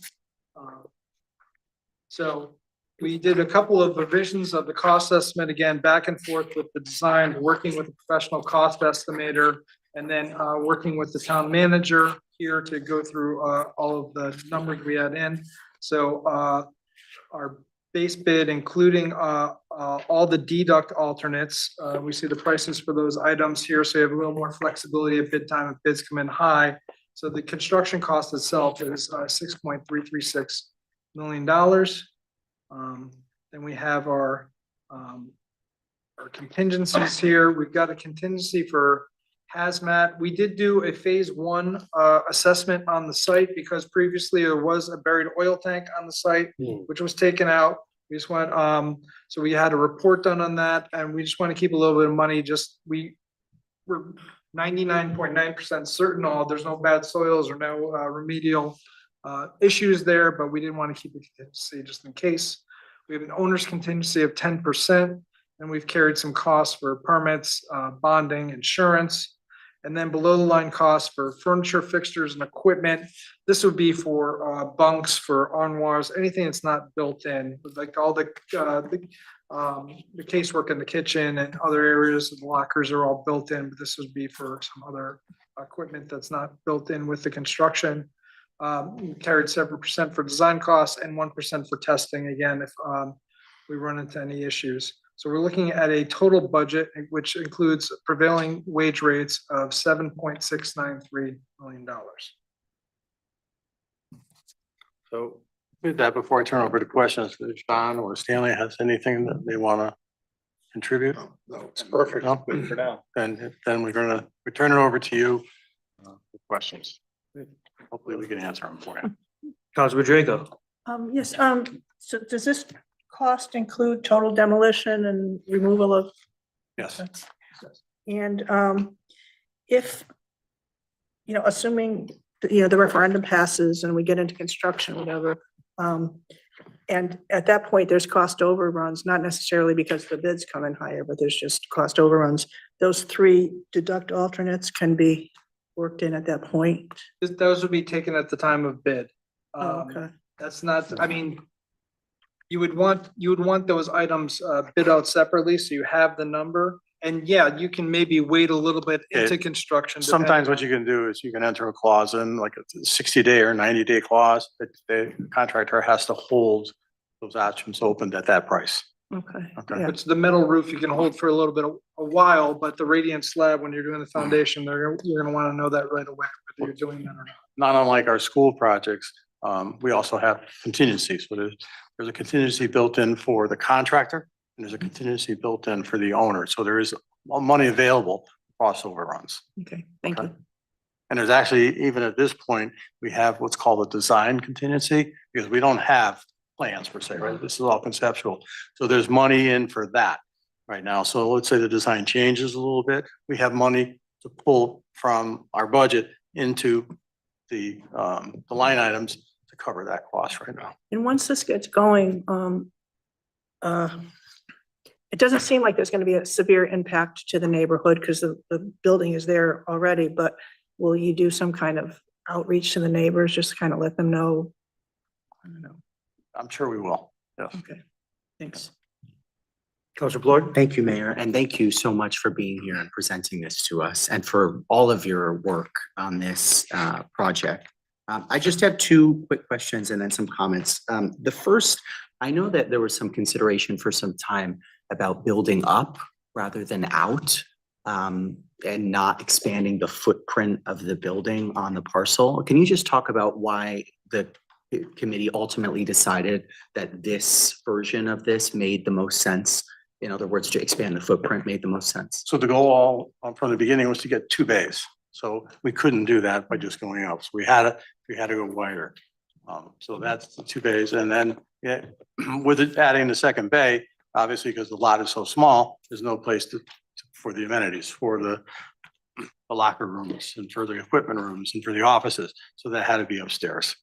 [SPEAKER 13] So we did a couple of revisions of the cost estimate, again, back and forth with the design, working with a professional cost estimator, and then working with the town manager here to go through all of the numbers we had in. So our base bid, including all the deduct alternates, we see the prices for those items here, so you have a little more flexibility at bid time if bids come in high. So the construction cost itself is $6.336 million. Then we have our contingencies here. We've got a contingency for hazmat. We did do a phase one assessment on the site because previously there was a buried oil tank on the site, which was taken out. We just went, so we had a report done on that, and we just want to keep a little bit of money, we're 99.9% certain there's no bad soils or no remedial issues there, but we didn't want to keep a contingency just in case. We have an owner's contingency of 10%, and we've carried some costs for permits, bonding, insurance. And then below the line costs for furniture, fixtures and equipment. This would be for bunks, for armoires, anything that's not built in, like all the casework in the kitchen and other areas, the lockers are all built in, but this would be for some other equipment that's not built in with the construction. We carried 7% for design costs and 1% for testing, again, if we run into any issues. So we're looking at a total budget, which includes prevailing wage rates of $7.693 million.
[SPEAKER 14] So with that, before I turn over to questions, if John or Stanley has anything that they want to contribute?
[SPEAKER 4] No, it's perfect.
[SPEAKER 14] No?
[SPEAKER 4] For now.
[SPEAKER 14] Then we turn it over to you for questions. Hopefully we can answer them for you.
[SPEAKER 1] Councilor Draco.
[SPEAKER 2] Yes, so does this cost include total demolition and removal of?
[SPEAKER 14] Yes.
[SPEAKER 2] And if, assuming, the referendum passes and we get into construction, whatever, and at that point, there's cost overruns, not necessarily because the bids come in higher, but there's just cost overruns. Those 3 deduct alternates can be worked in at that point.
[SPEAKER 13] Those would be taken at the time of bid.
[SPEAKER 2] Okay.
[SPEAKER 13] That's not, you would want those items bid out separately, so you have the number. And yeah, you can maybe wait a little bit into construction.
[SPEAKER 14] Sometimes what you can do is you can enter a clause in, like a 60-day or 90-day clause, that the contractor has to hold those options open at that price.
[SPEAKER 2] Okay.
[SPEAKER 14] Okay.
[SPEAKER 2] Yeah.
[SPEAKER 13] It's the metal roof you can hold for a little bit, a while, but the radiant slab, when you're doing the foundation, you're gonna wanna know that right away, whether you're doing that or not.
[SPEAKER 14] Not unlike our school projects, we also have contingencies. So there's a contingency built in for the contractor, and there's a contingency built in for the owner. So there is money available for cost overruns.
[SPEAKER 2] Okay, thank you.
[SPEAKER 14] And there's actually, even at this point, we have what's called a design contingency, because we don't have plans per se, right? This is all conceptual. So there's money in for that right now. So let's say the design changes a little bit. We have money to pull from our budget into the line items to cover that cost right now.
[SPEAKER 2] And once this gets going, it doesn't seem like there's gonna be a severe impact to the neighborhood because the building is there already, but will you do some kind of outreach to the neighbors, just to kind of let them know? I don't know.
[SPEAKER 14] I'm sure we will. Yes.
[SPEAKER 2] Okay, thanks.
[SPEAKER 1] Councilor Blood.
[SPEAKER 11] Thank you, Mayor, and thank you so much for being here and presenting this to us and for all of your work on this project. I just have 2 quick questions and then some comments. The first, I know that there was some consideration for some time about building up rather than out, and not expanding the footprint of the building on the parcel. Can you just talk about why the committee ultimately decided that this version of this made the most sense? In other words, to expand the footprint made the most sense.
[SPEAKER 14] So the goal all from the beginning was to get 2 bays. So we couldn't do that by just going up. So we had to go wider. So that's the 2 bays. And then with it adding the second bay, obviously, because the lot is so small, there's no place for the amenities, for the locker rooms and for the equipment rooms and for the offices. So that had to be upstairs.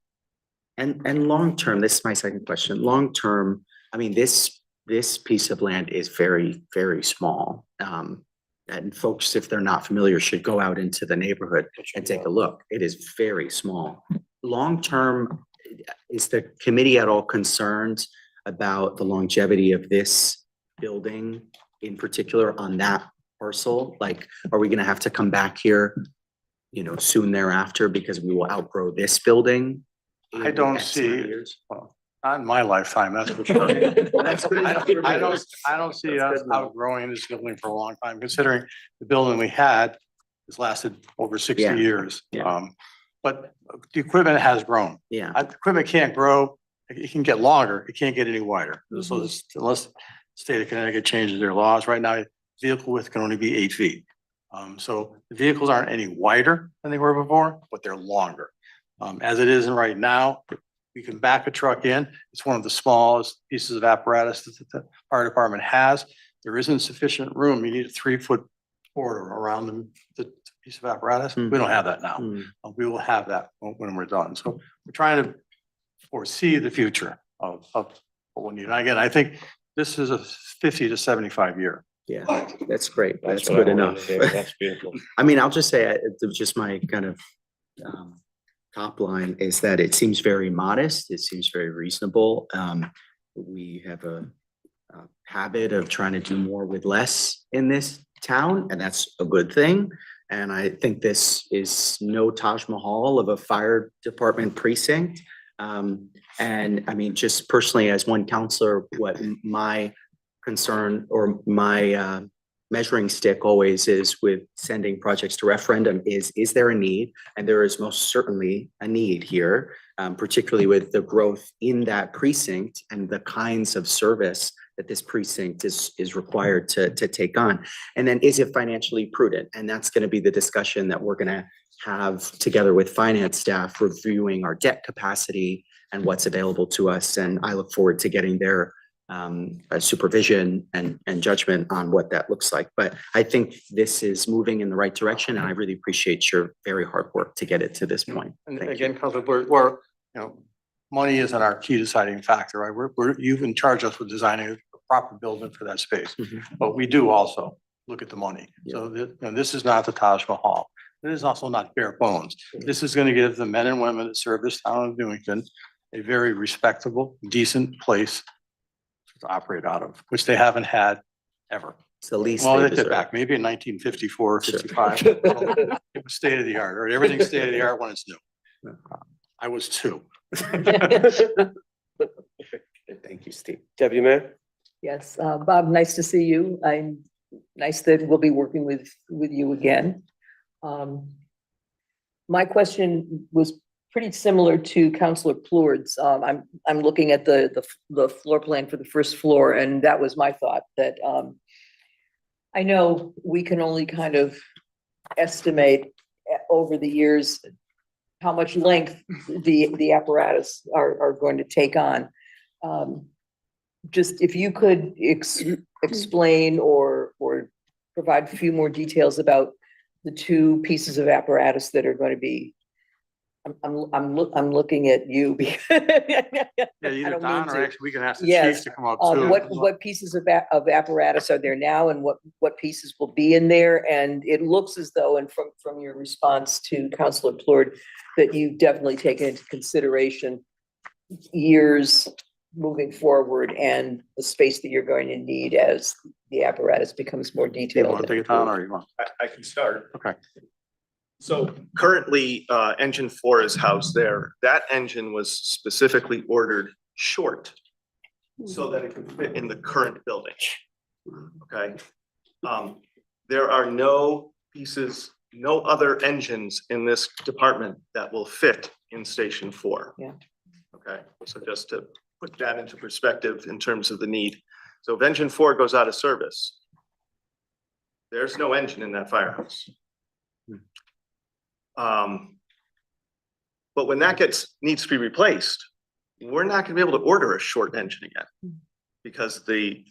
[SPEAKER 11] And long term, this is my second question. Long term, I mean, this piece of land is very, very small. And folks, if they're not familiar, should go out into the neighborhood and take a look. It is very small. Long term, is the committee at all concerned about the longevity of this building in particular on that parcel? Like, are we gonna have to come back here, soon thereafter because we will outgrow this building?
[SPEAKER 14] I don't
[SPEAKER 11] X amount of
[SPEAKER 14] see,
[SPEAKER 11] years?
[SPEAKER 14] well, not in my lifetime, that's for sure. I don't see us outgrowing this building for a long time, considering the building we had has lasted over 60
[SPEAKER 11] Yeah.
[SPEAKER 14] years.
[SPEAKER 11] Yeah.
[SPEAKER 14] But the equipment has grown.
[SPEAKER 11] Yeah,
[SPEAKER 14] Equipment can't grow, it can get longer, it can't get any wider. So unless the state of Connecticut changes their laws, right now, vehicle width can only be 8 feet. So the vehicles aren't any wider than they were before, but they're longer. As it is right now, we can back a truck in. It's one of the smallest pieces of apparatus that the fire department has. There isn't sufficient room. You need a 3-foot border around the piece of apparatus. We don't have that now. We will have that when we're done. So we're trying to foresee the future of what we need. Again, I think this is a 50 to 75 year.
[SPEAKER 11] Yeah, that's great. That's
[SPEAKER 1] what I
[SPEAKER 11] good
[SPEAKER 1] wanted
[SPEAKER 11] enough.
[SPEAKER 1] to hear. That's beautiful.
[SPEAKER 11] I mean, I'll just say, it was just my kind of top line is that it seems very modest. It seems very reasonable. We have a habit of trying to do more with less in this town, and that's a good thing. And I think this is no Taj Mahal of a fire department precinct. And I mean, just personally as one counselor, what my concern or my measuring stick always is with sending projects to referendum is there a need? And there is most certainly a need here, particularly with the growth in that precinct and the kinds of service that this precinct is required to take on. And then is it financially prudent? And that's going to be the discussion that we're going to have together with finance staff, reviewing our debt capacity and what's available to us. And I look forward to getting their supervision and judgment on what that looks like. But I think this is moving in the right direction, and I really appreciate your very hard work to get it to this point.
[SPEAKER 14] And
[SPEAKER 11] Thank you.
[SPEAKER 14] again, Counselor, we're, you know, money isn't our key deciding factor, right? You've in charge us with designing a proper building for that space, but we do also look at the money. So that, you know, this is not the Taj Mahal. It is also not bare bones. This is going to give the men and women that serve this town of Newington a very respectable, decent place to operate out of, which they haven't had ever.
[SPEAKER 11] It's the least
[SPEAKER 14] Well,
[SPEAKER 11] they
[SPEAKER 14] they did
[SPEAKER 11] deserve.
[SPEAKER 14] back maybe in 1954, 55. It was state of the art, or everything's state of the art when it's new. I was 2.
[SPEAKER 11] Thank you, Steve.
[SPEAKER 1] Deputy Mayor?
[SPEAKER 12] Yes, Bob, nice to see you. I'm nice that we'll be working with you again. My question was pretty similar to Councilor Plourd's. I'm looking at the floor plan for the first floor, and that was my thought that I know we can only kind of estimate over the years how much length the apparatus are going to take on. Just if you could explain or provide a few more details about the 2 pieces of apparatus that are going to be. I'm looking at you because
[SPEAKER 14] Yeah,
[SPEAKER 12] I
[SPEAKER 14] either
[SPEAKER 12] don't
[SPEAKER 14] Don
[SPEAKER 12] mean
[SPEAKER 14] or
[SPEAKER 12] to.
[SPEAKER 14] actually we can ask the
[SPEAKER 12] Yes,
[SPEAKER 14] chief to come up too.
[SPEAKER 12] What pieces of apparatus are there now, and what pieces will be in there? And it looks as though, and from your response to Councilor Plourd, that you've definitely taken into consideration years moving forward and the space that you're going to need as the apparatus becomes more
[SPEAKER 14] Do you
[SPEAKER 12] detailed.
[SPEAKER 14] want to take it down or you want?
[SPEAKER 15] I can start.
[SPEAKER 14] Okay.
[SPEAKER 15] So currently, engine 4 is housed there. That engine was specifically ordered short so that it could fit in the current building. Okay. There are no pieces, no other engines in this department that will fit in Station 4.
[SPEAKER 12] Yeah.
[SPEAKER 15] Okay, so just to put that into perspective in terms of the need. So if engine 4 goes out of service, there's no engine in that firehouse. But when that needs to be replaced, we're not gonna be able to order a short engine again because the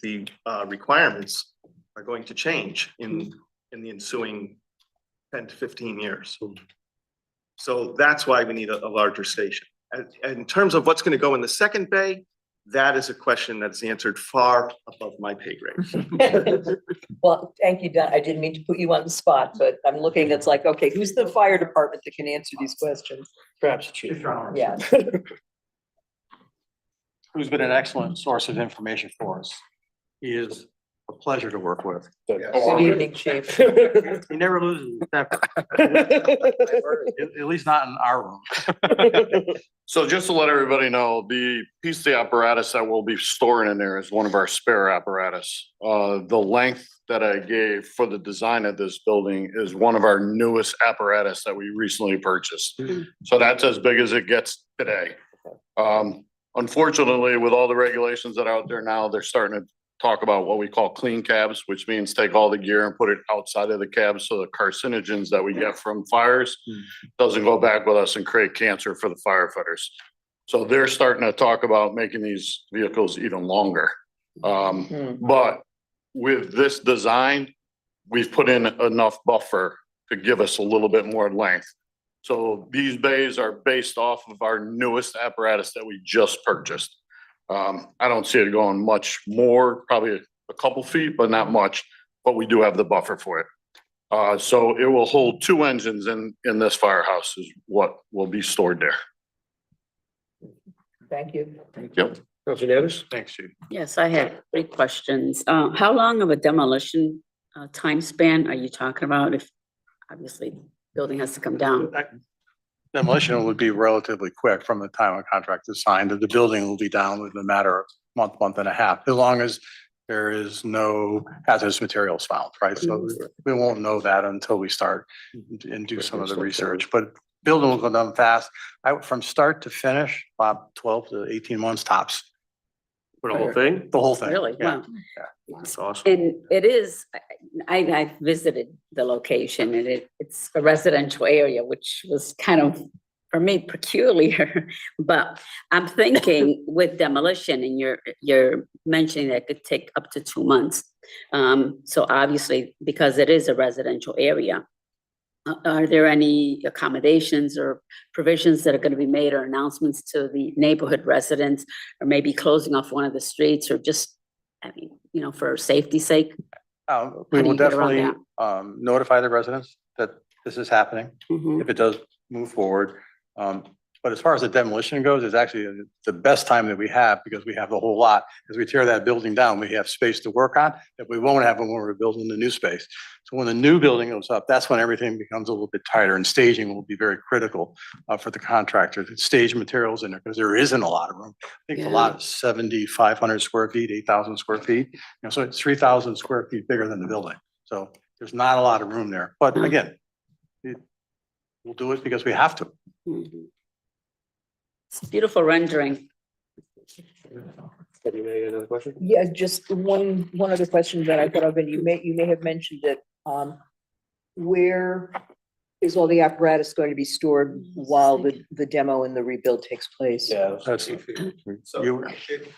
[SPEAKER 15] requirements are going to change in the ensuing 10 to 15 years. So that's why we need a larger station. And in terms of what's gonna go in the second bay, that is a question that's answered far above my pay grade.
[SPEAKER 12] Well, thank you, Don. I didn't mean to put you on the spot, but I'm looking, it's like, okay, who's the fire department that can answer these questions?
[SPEAKER 1] Perhaps, Chief.
[SPEAKER 12] Yeah.
[SPEAKER 14] Who's been an excellent source of information for us. He is a pleasure to work with.
[SPEAKER 12] Good evening, Chief.
[SPEAKER 14] He never loses his temper. At least not in our room.
[SPEAKER 16] So just to let everybody know, the piece of the apparatus that we'll be storing in there is one of our spare apparatus. The length that I gave for the design of this building is one of our newest apparatus that we recently purchased. So that's as big as it gets today. Unfortunately, with all the regulations that are out there now, they're starting to talk about what we call clean cabs, which means take all the gear and put it outside of the cab so the carcinogens that we get from fires doesn't go back with us and create cancer for the firefighters. So they're starting to talk about making these vehicles even longer. But with this design, we've put in enough buffer to give us a little bit more length. So these bays are based off of our newest apparatus that we just purchased. I don't see it going much more, probably a couple feet, but not much, but we do have the buffer for it. So it will hold 2 engines in this firehouse is what will be stored there.
[SPEAKER 12] Thank you.
[SPEAKER 1] Yep. Counselor Davis?
[SPEAKER 14] Thanks, Chief.
[SPEAKER 17] Yes, I have 3 questions. How long of a demolition time span are you talking about if obviously building has to come down?
[SPEAKER 14] Demolition would be relatively quick from the time a contract is signed, and the building will be down within a matter of month and a half, as long as there is no hazardous materials found, right? So we won't know that until we start and do some of the research, but building will go down fast. From start to finish, about 12 to 18 months tops.
[SPEAKER 1] For the whole thing?
[SPEAKER 14] The whole thing.
[SPEAKER 17] Really?
[SPEAKER 14] Yeah.
[SPEAKER 17] Wow.
[SPEAKER 1] That's awesome.
[SPEAKER 17] And it is, I visited the location and it's a residential area, which was kind of, for me, peculiar. But I'm thinking with demolition and you're mentioning that it could take up to 2 months. So obviously, because it is a residential area, are there any accommodations or provisions that are going to be made or announcements to the neighborhood residents, or maybe closing off one of the streets, or just, I mean, you know, for safety's sake?
[SPEAKER 14] We
[SPEAKER 17] How do
[SPEAKER 14] will
[SPEAKER 17] you get around
[SPEAKER 14] definitely notify the residents that this is happening,
[SPEAKER 17] Mhm.
[SPEAKER 14] if it does move forward. But as far as the demolition goes, it's actually the best time that we have, because we have the whole lot. As we tear that building down, we have space to work on that we won't have when we're building the new space. So when the new building goes up, that's when everything becomes a little bit tighter, and staging will be very critical for the contractor to stage materials in there, because there isn't a lot of room. I think the
[SPEAKER 17] Yeah.
[SPEAKER 14] lot is 7,500 square feet, 8,000 square feet. You know, so it's 3,000 square feet bigger than the building. So there's not a lot of room there. But again, we'll do it because we have to.
[SPEAKER 17] Mhm. It's a beautiful rendering.
[SPEAKER 1] Have you made another question?
[SPEAKER 12] Yeah, just one other question that I thought of, and you may have mentioned it. Where is all the apparatus going to be stored while the demo and the rebuild takes place?
[SPEAKER 1] Yeah.
[SPEAKER 14] That's,
[SPEAKER 15] So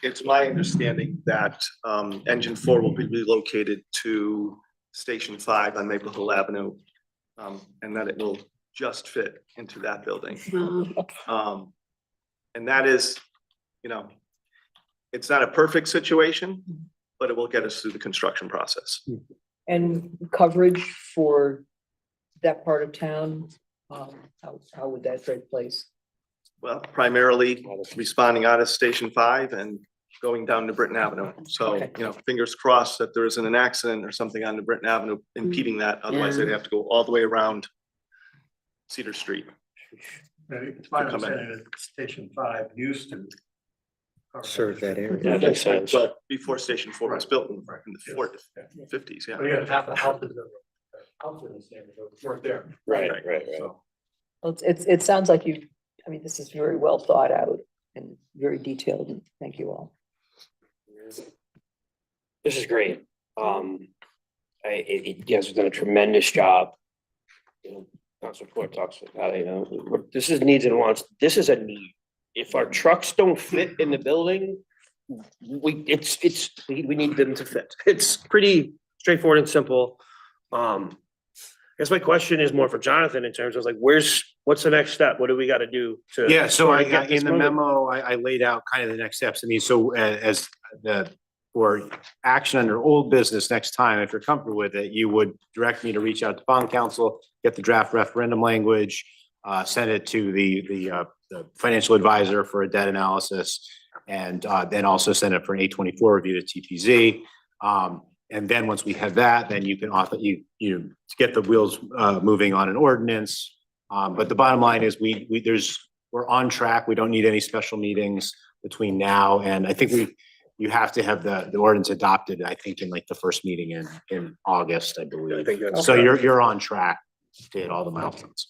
[SPEAKER 15] it's my understanding that engine 4 will be relocated to Station 5 on Maple Hill Avenue. And that it will just fit into that building. And that is, you know, it's not a perfect situation, but it will get us through the construction process.
[SPEAKER 12] And coverage for that part of town, how would that take place?
[SPEAKER 15] Well, primarily responding out of Station 5 and going down to Britton Avenue. So,
[SPEAKER 12] Okay.
[SPEAKER 15] you know, fingers crossed that there isn't an accident or something on the Britton Avenue impeding that. Otherwise, they'd have to go all the way around Cedar Street.
[SPEAKER 14] it's my understanding that Station 5 used to
[SPEAKER 1] Serve that area. That makes sense.
[SPEAKER 15] But before Station 4 was built in the 50s, yeah.
[SPEAKER 14] But you have the houses weren't there.
[SPEAKER 1] Right.
[SPEAKER 12] Well, it sounds like this is very well thought out and very detailed, and thank you all.
[SPEAKER 1] This is great. You guys have done a tremendous job. You know, Council Court talks about, you know, this is needs and wants. This is a need. If our trucks don't fit in the building, we need them to fit. It's pretty straightforward and simple. I guess my question is more for Jonathan in terms of like, what's the next step? What do we got to do to?
[SPEAKER 18] Yeah, so I,
[SPEAKER 1] get this
[SPEAKER 18] in the
[SPEAKER 1] moving?
[SPEAKER 18] memo, I laid out kind of the next steps. I mean, so as for action under old business next time, if you're comfortable with it, you would direct me to reach out to bond counsel, get the draft referendum language, send it to the financial advisor for a debt analysis, and then also send it for an 824 review to TPZ. And then once we have that, then you can author, you get the wheels moving on an ordinance. But the bottom line is we're on track. We don't need any special meetings between now and I think you have to have the ordinance adopted, I think, in like the first meeting in August, I believe.
[SPEAKER 1] I think that's
[SPEAKER 18] So you're on track to hit all the milestones.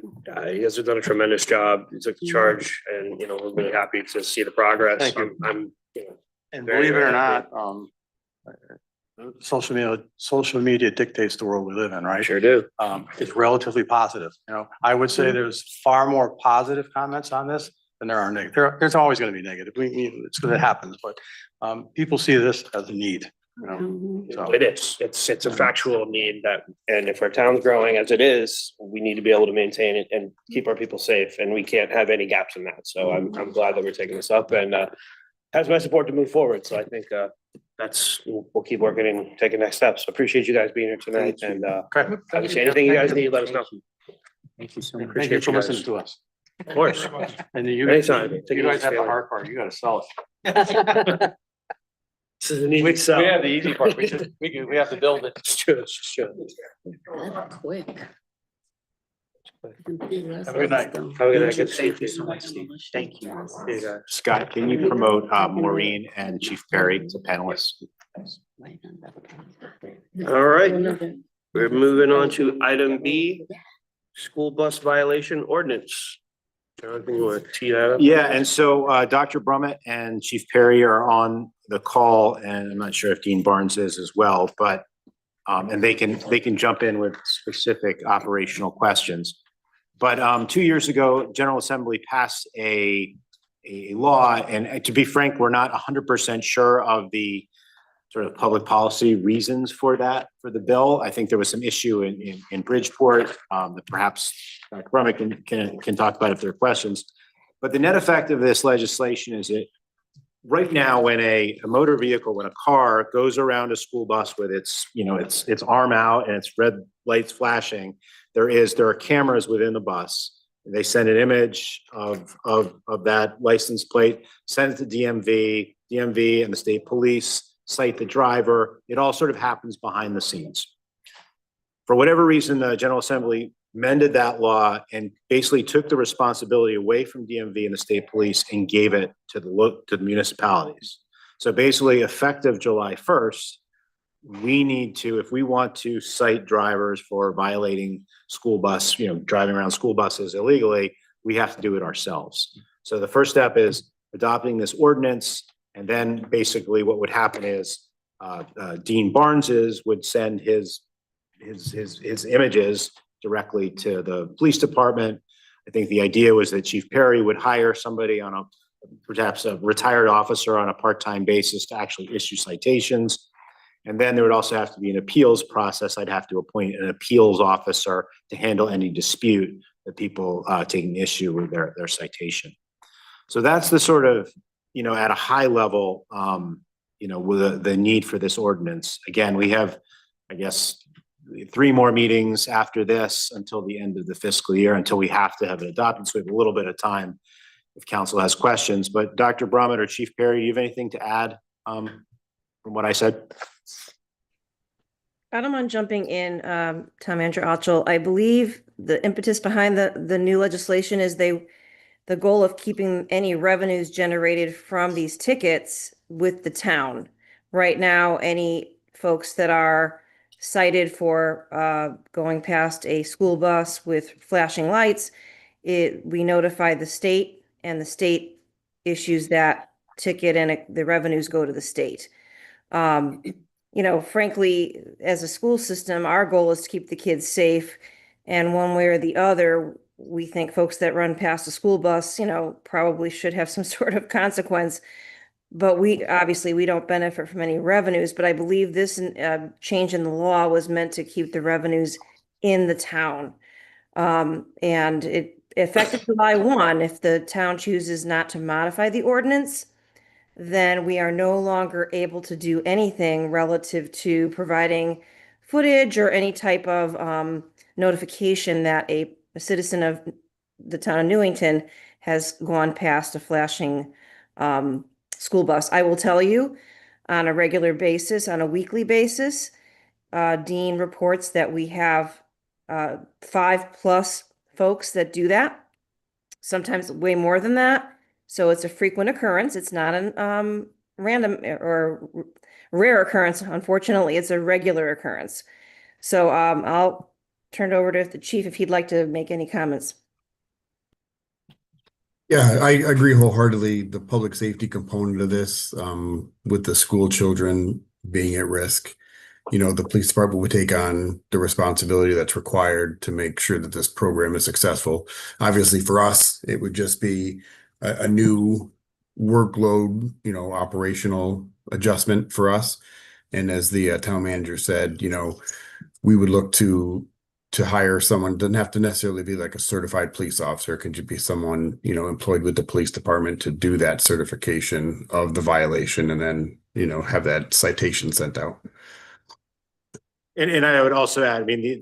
[SPEAKER 1] You guys have done a tremendous job. You took the charge, and you know we're really happy to see the progress.
[SPEAKER 14] Thank you.
[SPEAKER 1] I'm you know,
[SPEAKER 14] And
[SPEAKER 1] Very,
[SPEAKER 14] believe it or
[SPEAKER 1] very
[SPEAKER 14] not, Social media dictates the world we live in, right?
[SPEAKER 1] Sure do.
[SPEAKER 14] It's relatively positive, you know. I would say there's far more positive comments on this than there are negative. There's always gonna be negative. It's gonna happen, but people see this as a need, you know. So
[SPEAKER 1] It is. It's a factual need that, and if our town's growing as it is, we need to be able to maintain it and keep our people safe, and we can't have any gaps in that. So I'm glad that we're taking this up and has my support to move forward. So I think we'll keep working and taking next steps. Appreciate you guys being here tonight and obviously anything you guys need, let us know.
[SPEAKER 11] Thank you so much.
[SPEAKER 14] thank you for listening to us.
[SPEAKER 1] Of course.
[SPEAKER 14] And you
[SPEAKER 1] Anytime.
[SPEAKER 14] you guys have the hard part. You gotta sell it.
[SPEAKER 1] This is an easy sell.
[SPEAKER 14] We have the easy part. We have to build it.
[SPEAKER 1] It's true, it's true.
[SPEAKER 17] Quick.
[SPEAKER 14] Have a good night.
[SPEAKER 1] Have a good night. Good to see
[SPEAKER 11] Thank you
[SPEAKER 1] you.
[SPEAKER 11] so much, Steve. Thank you.
[SPEAKER 1] See you guys.
[SPEAKER 18] Scott, can you promote Maureen and Chief Perry to panelists?
[SPEAKER 1] All right, we're moving on to item B, school bus violation ordinance. Jonathan, you want to tee that up?
[SPEAKER 18] Yeah, and so Dr. Brummett and Chief Perry are on the call, and I'm not sure if Dean Barnes is as well, but and they can jump in with specific operational questions. But 2 years ago, General Assembly passed a law, and to be frank, we're not 100% sure of the sort of public policy reasons for that, for the bill. I think there was some issue in Bridgeport that perhaps Dr. Brummett can talk about if there are questions. But the net effect of this legislation is that right now, when a motor vehicle, when a car goes around a school bus with its arm out and its red lights flashing, there are cameras within the bus. They send an image of that license plate, send it to DMV and the state police, cite the driver. It all sort of happens behind the scenes. For whatever reason, the General Assembly amended that law and basically took the responsibility away from DMV and the state police and gave it to the municipalities. So basically, effective July 1st, we need to, if we want to cite drivers for violating school bus, driving around school buses illegally, we have to do it ourselves. So the first step is adopting this ordinance. And then basically what would happen is Dean Barnes's would send his images directly to the police department. I think the idea was that Chief Perry would hire somebody perhaps a retired officer on a part-time basis to actually issue citations. And then there would also have to be an appeals process. I'd have to appoint an appeals officer to handle any dispute that people taking issue with their citation. So that's the sort of, at a high level, with the need for this ordinance. Again, we have, I guess, 3 more meetings after this until the end of the fiscal year, until we have to have it adopted. So we have a little bit of time if council has questions. But Dr. Brummett or Chief Perry, do you have anything to add from what I said?
[SPEAKER 19] I don't mind jumping in, Tom Andrew Altschul. I believe the impetus behind the new legislation is the goal of keeping any revenues generated from these tickets with the town. Right now, any folks that are cited for going past a school bus with flashing lights, we notify the state, and the state issues that ticket, and the revenues go to the state. Frankly, as a school system, our goal is to keep the kids safe. And one way or the other, we think folks that run past a school bus, probably should have some sort of consequence. But we don't benefit from any revenues. But I believe this change in the law was meant to keep the revenues in the town. And it effective July 1, if the town chooses not to modify the ordinance, then we are no longer able to do anything relative to providing footage or any type of notification that a citizen of the town of Newington has gone past a flashing school bus. I will tell you, on a regular basis, on a weekly basis, Dean reports that we have 5+ folks that do that, sometimes way more than that. So it's a frequent occurrence. It's not a random or rare occurrence. Unfortunately, it's a regular occurrence. So I'll turn it over to the chief if he'd like to make any comments.
[SPEAKER 20] Yeah, I agree wholeheartedly. The public safety component of this with the school children being at risk, the police department would take on the responsibility that's required to make sure that this program is successful. Obviously, for us, it would just be a new workload, operational adjustment for us. And as the town manager said, we would look to hire someone, doesn't have to necessarily be like a certified police officer, it can just be someone, employed with the police department to do that certification of the violation and then, have that citation sent out.
[SPEAKER 18] And I would also add, I mean,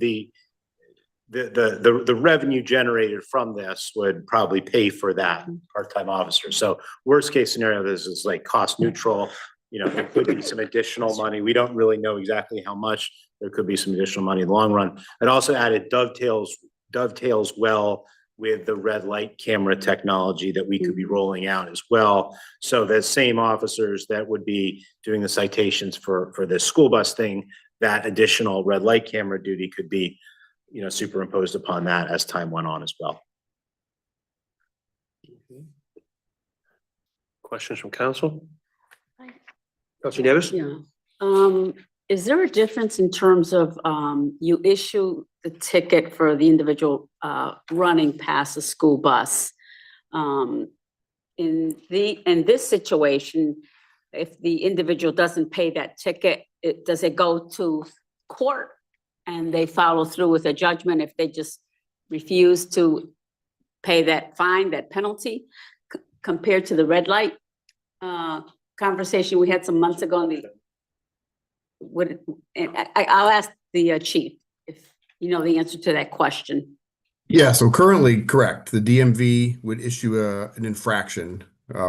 [SPEAKER 18] the revenue generated from this would probably pay for that part-time officer. So worst case scenario, this is like cost neutral. There could be some additional money. We don't really know exactly how much. There could be some additional money in the long run. I'd also add it dovetails well with the red light camera technology that we could be rolling out as well. So the same officers that would be doing the citations for this school bus thing, that additional red light camera duty could be, superimposed upon that as time went on as well.
[SPEAKER 1] Questions from council? Counselor Davis?
[SPEAKER 17] Yeah. Is there a difference in terms of, you issue the ticket for the individual, running past the school bus? In this situation, if the individual doesn't pay that ticket, does it go to court and they follow through with a judgment if they just refuse to pay that fine, that penalty, compared to the red light conversation we had some months ago? I'll ask the chief if you know the answer to that question.
[SPEAKER 20] Yeah, so currently, correct. The DMV would issue an infraction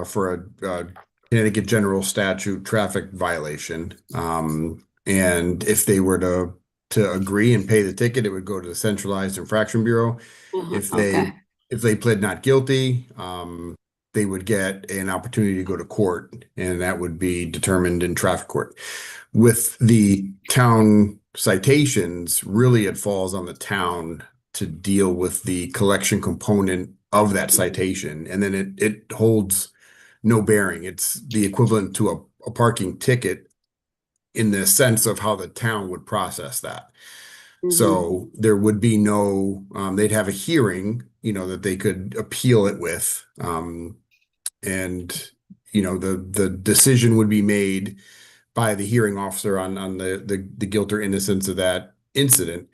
[SPEAKER 20] for a Connecticut General Statute traffic violation. And if they were to agree and pay the ticket, it would go to the Centralized Infraction Bureau. If they pled not guilty, they would get an opportunity to go to court, and that would be determined in traffic court. With the town citations, really it falls on the town to deal with the collection component of that citation, and then it holds no bearing. It's the equivalent to a parking ticket in the sense of how the town would process that. So there would be no, they'd have a hearing, that they could appeal it with. And, the decision would be made by the hearing officer on the guilt or innocence of that incident.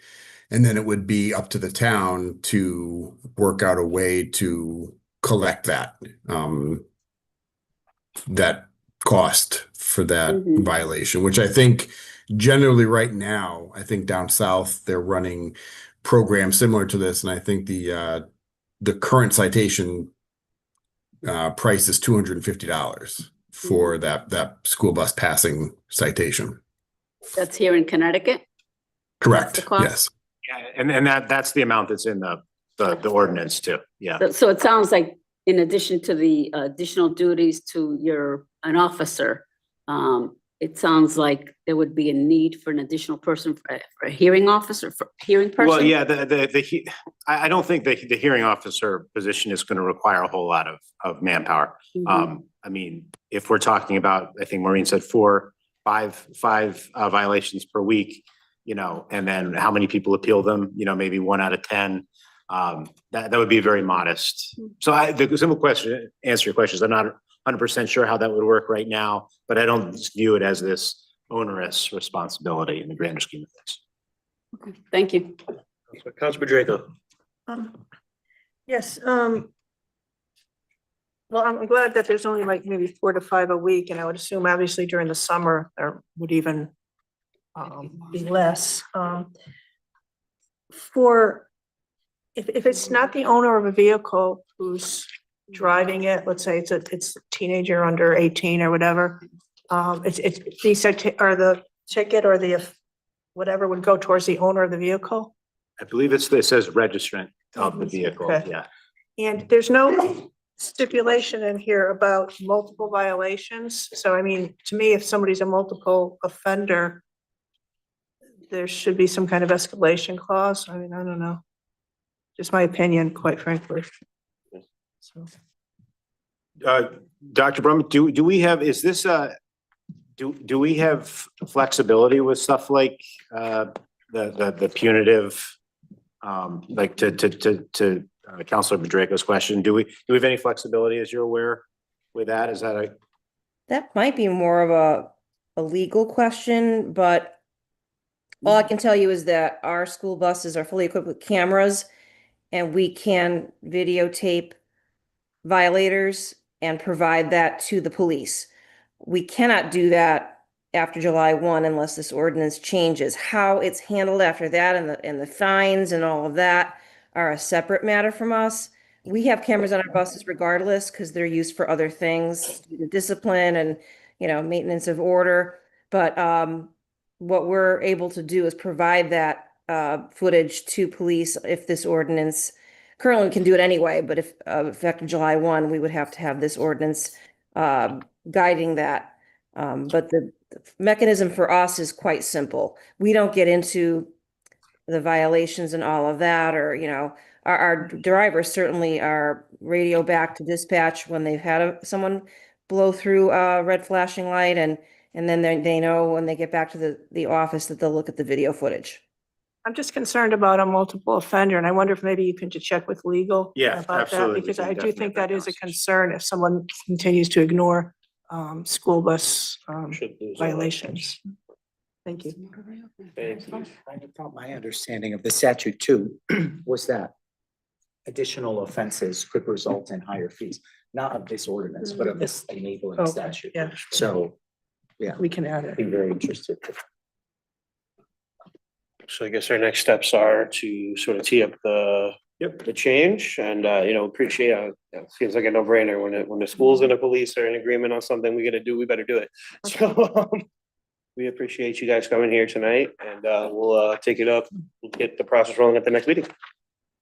[SPEAKER 20] And then it would be up to the town to work out a way to collect that, that cost for that violation, which I think generally right now, I think down south, they're running programs similar to this. And I think the current citation price is $250 for that school bus passing citation.
[SPEAKER 17] That's here in Connecticut?
[SPEAKER 20] Correct,
[SPEAKER 17] the cost?
[SPEAKER 20] yes.
[SPEAKER 18] Yeah, and that's the amount that's in the ordinance too. Yeah.
[SPEAKER 17] So it sounds like in addition to the additional duties to an officer, it sounds like there would be a need for an additional person, for a hearing officer, for hearing person?
[SPEAKER 18] Well, yeah, I don't think the hearing officer position is going to require a whole lot of manpower. I mean, if we're talking about, I think Maureen said five violations per week, and then how many people appeal them, maybe 1 out of 10. That would be very modest. So the simple answer your question is I'm not 100% sure how that would work right now, but I don't view it as this onerous responsibility in the grander scheme of things.
[SPEAKER 17] Okay, thank you.
[SPEAKER 1] Councilor Draco.
[SPEAKER 2] Yes, well, I'm glad that there's only like maybe 4 to 5 a week, and I would assume obviously during the summer there would even be less. If it's not the owner of a vehicle who's driving it, let's say it's a teenager under 18 or whatever, it's the ticket or the whatever would go towards the owner of the vehicle.
[SPEAKER 18] I believe it says registrant of the vehicle,
[SPEAKER 2] Okay.
[SPEAKER 18] yeah.
[SPEAKER 2] And there's no stipulation in here about multiple violations. So I mean, to me, if somebody's a multiple offender, there should be some kind of escalation clause. I mean, I don't know. Just my opinion, quite frankly. So.
[SPEAKER 18] Dr. Brum, do we have, Do we have flexibility with stuff like the punitive? Like to Counselor Bedreiko's question, do we have any flexibility, as you're aware, with that? Is that a?
[SPEAKER 19] That might be more of a legal question, but all I can tell you is that our school buses are fully equipped with cameras and we can videotape violators and provide that to the police. We cannot do that after July 1 unless this ordinance changes. How it's handled after that and the fines and all of that are a separate matter from us. We have cameras on our buses regardless because they're used for other things, student discipline and, maintenance of order. But what we're able to do is provide that footage to police if this ordinance, currently we can do it anyway, but if effective July 1, we would have to have this ordinance guiding that. But the mechanism for us is quite simple. We don't get into the violations and all of that, or, our drivers certainly are radio back to dispatch when they've had someone blow through a red flashing light, and then they know when they get back to the office that they'll look at the video footage.
[SPEAKER 2] I'm just concerned about a multiple offender, and I wonder if maybe you can just check with legal
[SPEAKER 18] Yeah,
[SPEAKER 2] about that,
[SPEAKER 18] absolutely. We
[SPEAKER 2] because
[SPEAKER 18] can
[SPEAKER 2] I do
[SPEAKER 18] definitely
[SPEAKER 2] think
[SPEAKER 18] have
[SPEAKER 2] that
[SPEAKER 18] that
[SPEAKER 2] is a concern if someone continues to ignore school bus violations. Thank you.
[SPEAKER 11] I thought my understanding of the statute too was that additional offenses could result in higher fees, not of this ordinance, but of this enabling
[SPEAKER 2] Okay,
[SPEAKER 11] statute.
[SPEAKER 2] yeah.
[SPEAKER 11] So, yeah,
[SPEAKER 2] We can add it.
[SPEAKER 11] be very interested.
[SPEAKER 1] So I guess our next steps are to sort of tee up the change and, appreciate, it seems like a no-brainer when the schools and the police are in agreement on something we better do it. So we appreciate you guys coming here tonight and, we'll take it up, we'll get the process rolling at the next meeting.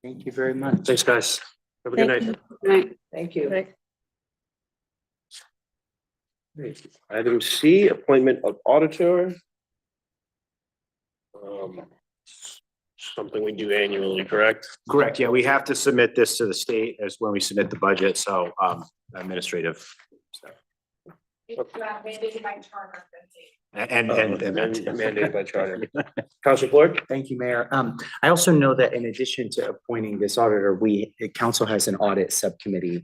[SPEAKER 11] Thank you very much.
[SPEAKER 1] Thanks, guys. Have a good night.
[SPEAKER 12] Thank you.
[SPEAKER 1] Item C, appointment of auditor. Something we do annually, correct?
[SPEAKER 18] Correct. Yeah, we have to submit this to the state as when we submit the budget. So administrative stuff.
[SPEAKER 5] It's mandated by charter.
[SPEAKER 18] And
[SPEAKER 1] Mandated by charter. Council Floyd?
[SPEAKER 11] Thank you, Mayor. I also know that in addition to appointing this auditor, the council has an audit subcommittee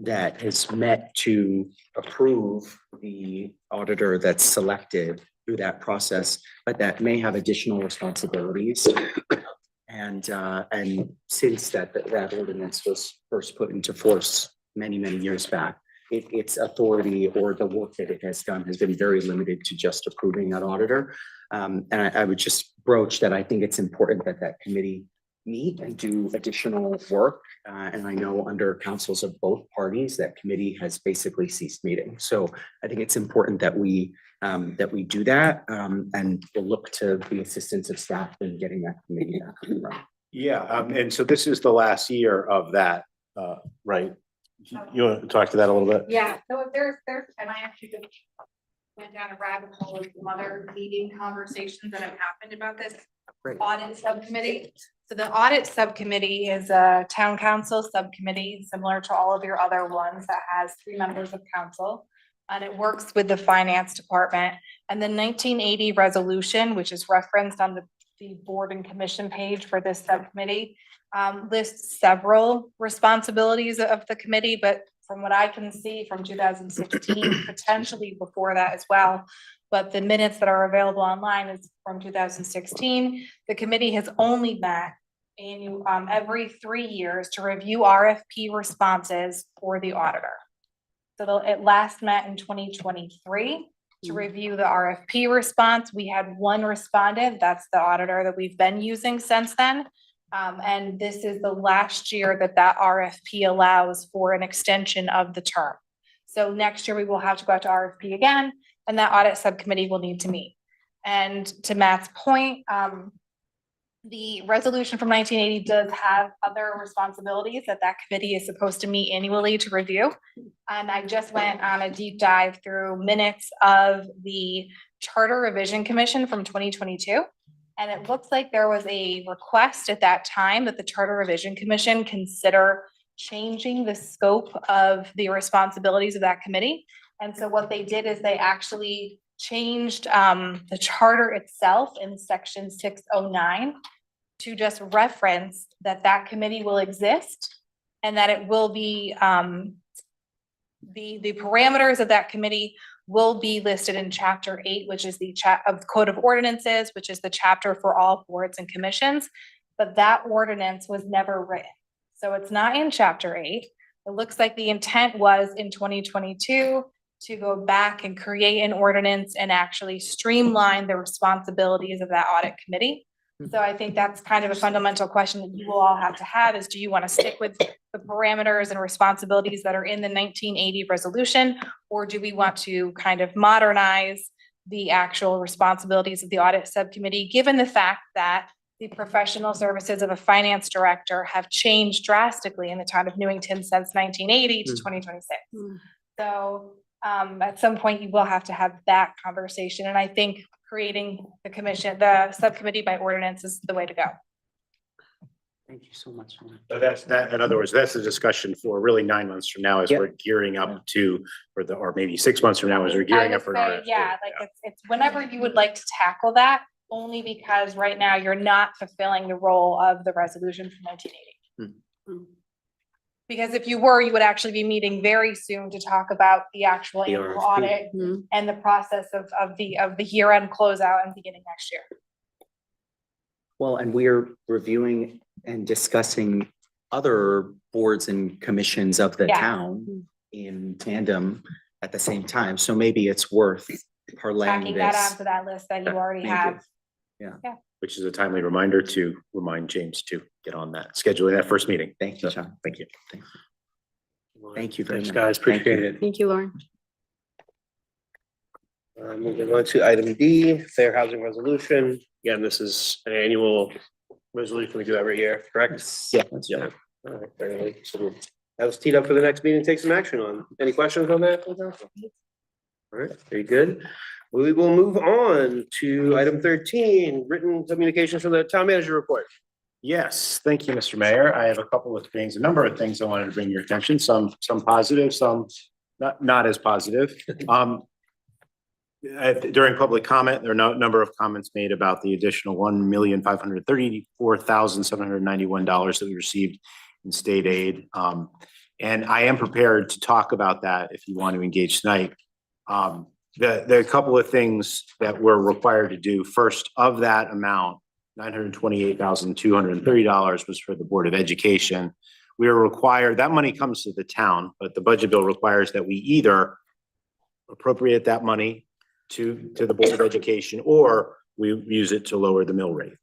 [SPEAKER 11] that has met to approve the auditor that's selected through that process, but that may have additional responsibilities. And since that ordinance was first put into force many, many years back, its authority or the work that it has done has been very limited to just approving that auditor. And I would just broach that I think it's important that committee meet and do additional work. And I know under councils of both parties, that committee has basically ceased meeting. So I think it's important that we do that and we'll look to the assistance of staff in getting that committee back on the ground.
[SPEAKER 18] Yeah, and so this is the last year of that, right? You want to talk to that a little bit?
[SPEAKER 5] Yeah, so if there's, and I actually just went down a rabbit hole with some other meeting conversations that have happened about this audit subcommittee. So the audit subcommittee is a town council subcommittee, similar to all of your other ones, that has 3 members of council. And it works with the finance department. And the 1980 resolution, which is referenced on the board and commission page for this subcommittee, lists several responsibilities of the committee, but from what I can see from 2016, potentially before that as well. But the minutes that are available online is from 2016. The committee has only met every 3 years to review RFP responses for the auditor. So it last met in 2023 to review the RFP response. We had 1 respondent, that's the auditor that we've been using since then. And this is the last year that RFP allows for an extension of the term. So next year we will have to go out to RFP again, and that audit subcommittee will need to meet. And to Matt's point, the resolution from 1980 does have other responsibilities that committee is supposed to meet annually to review. And I just went on a deep dive through minutes of the Charter Revision Commission from 2022. And it looks like there was a request at that time that the Charter Revision Commission consider changing the scope of the responsibilities of that committee. And so what they did is they actually changed the charter itself in section 609 to just reference that that committee will exist and that it will be the parameters of that committee will be listed in chapter 8, which is the of Code of Ordinances, which is the chapter for all boards and commissions. But that ordinance was never written. So it's not in chapter 8. It looks like the intent was in 2022 to go back and create an ordinance and actually streamline the responsibilities of that audit committee. So I think that's kind of a fundamental question that you will all have to have is, do you want to stick with the parameters and responsibilities that are in the 1980 resolution? Or do we want to kind of modernize the actual responsibilities of the audit subcommittee, given the fact that the professional services of a finance director have changed drastically in the town of Newington since 1980 to 2026. So at some point you will have to have that conversation. And I think creating the subcommittee by ordinance is the way to go.
[SPEAKER 11] Thank you so much.
[SPEAKER 18] So that's that, in other words, that's a discussion for really 9 months from now as we're gearing up to, or maybe 6 months from now as we're gearing up for an RFP.
[SPEAKER 5] Yeah, like it's whenever you would like to tackle that, only because right now you're not fulfilling the role of the resolution from 1980. Because if you were, you would actually be meeting very soon to talk about the actual
[SPEAKER 1] The
[SPEAKER 5] annual
[SPEAKER 1] RFP.
[SPEAKER 5] audit and the process of the year-end closeout and beginning next year.
[SPEAKER 11] Well, and we're reviewing and discussing other boards and commissions of the
[SPEAKER 5] Yeah.
[SPEAKER 11] town in tandem at the same time. So maybe it's worth parlaying
[SPEAKER 5] Tacking that
[SPEAKER 11] this.
[SPEAKER 5] onto that list that you already
[SPEAKER 11] Thank you.
[SPEAKER 5] have.
[SPEAKER 11] Yeah.
[SPEAKER 18] Which is a timely reminder to remind James to get on that, scheduling that first meeting.
[SPEAKER 11] Thank you, John.
[SPEAKER 18] Thank you.
[SPEAKER 11] Thank you very
[SPEAKER 1] Thanks,
[SPEAKER 11] much.
[SPEAKER 1] guys.
[SPEAKER 11] Thank
[SPEAKER 1] Appreciate
[SPEAKER 11] you.
[SPEAKER 1] it.
[SPEAKER 17] Thank you, Lauren.
[SPEAKER 1] Moving on to item D, fair housing resolution. Again, this is an annual resolution we do every year, correct?
[SPEAKER 11] Yeah.
[SPEAKER 1] Yeah. All right, very good. So that was teed up for the next meeting, take some action on. Any questions on that? All right, very good. We will move on to item 13, written communications from the town manager report.
[SPEAKER 18] Yes, thank you, Mr. Mayor. I have a couple of things, a number of things I wanted to bring your attention, some positive, some not as positive. During public comment, there are no number of comments made about the additional $1,534,791 that we received in state aid. And I am prepared to talk about that if you want to engage tonight. There are a couple of things that we're required to do. First, of that amount, $928,230 was for the Board of Education. We are required, that money comes to the town, but the budget bill requires that we either appropriate that money to the Board of Education, or we use it to lower the mill rate.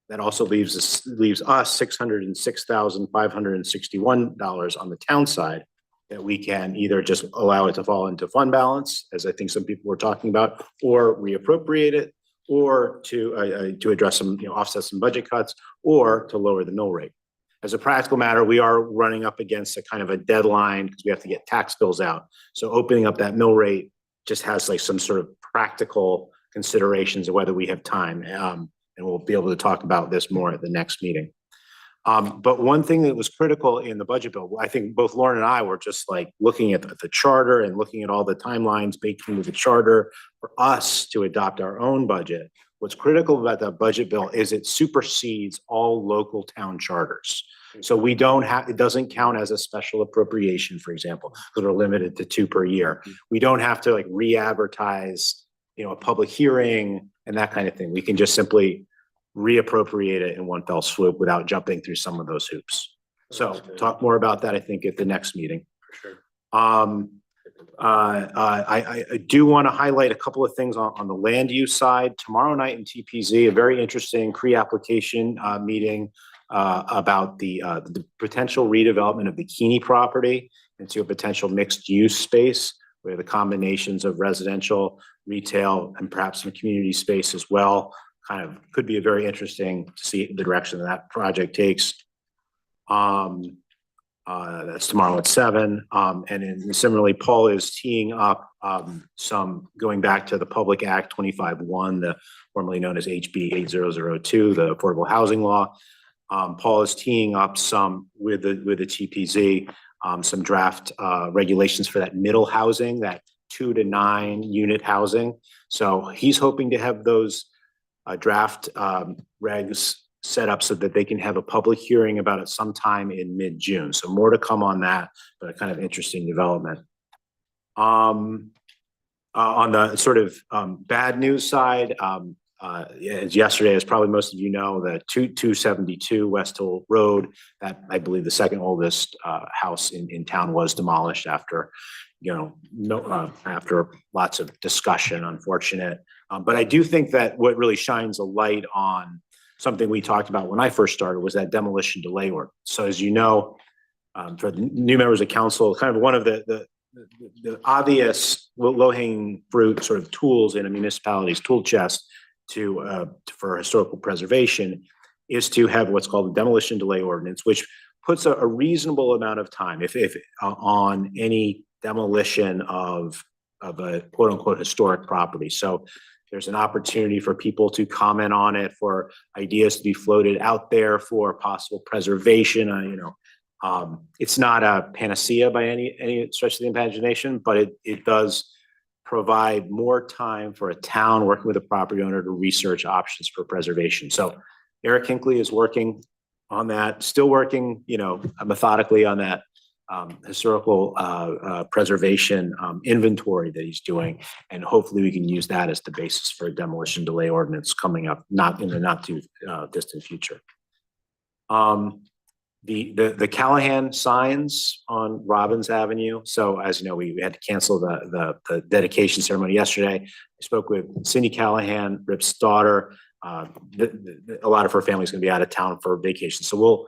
[SPEAKER 18] That also leaves us $606,561 on the town side that we can either just allow it to fall into fund balance, as I think some people were talking about, or reappropriate it, or to address some, offset some budget cuts, or to lower the mill rate. As a practical matter, we are running up against a kind of a deadline because we have to get tax bills out. So opening up that mill rate just has like some sort of practical considerations of whether we have time. And we'll be able to talk about this more at the next meeting. But one thing that was critical in the budget bill, I think both Lauren and I were just like looking at the charter and looking at all the timelines baked into the charter for us to adopt our own budget. What's critical about that budget bill is it supersedes all local town charters. So we don't have, it doesn't count as a special appropriation, for example, because we're limited to 2 per year. We don't have to like re-advertise, a public hearing and that kind of thing. We can just simply reappropriate it in one fell swoop without jumping through some of those hoops. So talk more about that, I think, at the next meeting.
[SPEAKER 1] For sure.
[SPEAKER 18] I do want to highlight a couple of things on the land use side. Tomorrow night in TPZ, a very interesting pre-application meeting about the potential redevelopment of the Keeney property into a potential mixed use space where the combinations of residential, retail, and perhaps some community space as well kind of could be a very interesting to see the direction that project takes. That's tomorrow at 7. And then similarly, Paul is teeing up some, going back to the Public Act 25-1, the formerly known as HB 8002, the Affordable Housing Law. Paul is teeing up some with the TPZ some draft regulations for that middle housing, that 2 to 9 unit housing. So he's hoping to have those draft regs set up so that they can have a public hearing about it sometime in mid-June. So more to come on that, but a kind of interesting development. On the sort of bad news side, as yesterday, as probably most of you know, the 272 West Hill Road, that I believe the second oldest house in town was demolished after, after lots of discussion, unfortunate. But I do think that what really shines a light on something we talked about when I first started was that demolition delay work. So as you know, for the new members of council, kind of one of the obvious low-hanging fruit sort of tools in a municipality's tool chest for historical preservation is to have what's called a demolition delay ordinance, which puts a reasonable amount of time if on any demolition of a quote unquote historic property. So there's an opportunity for people to comment on it, for ideas to be floated out there for possible preservation. It's not a panacea by any stretch of the imagination, but it does provide more time for a town working with a property owner to research options for preservation. So Eric Hinckley is working on that, still working, methodically on that historical preservation inventory that he's doing. And hopefully we can use that as the basis for a demolition delay ordinance coming up, not in the not too distant future. The Callahan signs on Robbins Avenue. So as you know, we had to cancel the dedication ceremony yesterday. I spoke with Cindy Callahan, Rip's daughter. A lot of her family's gonna be out of town for vacation. So we'll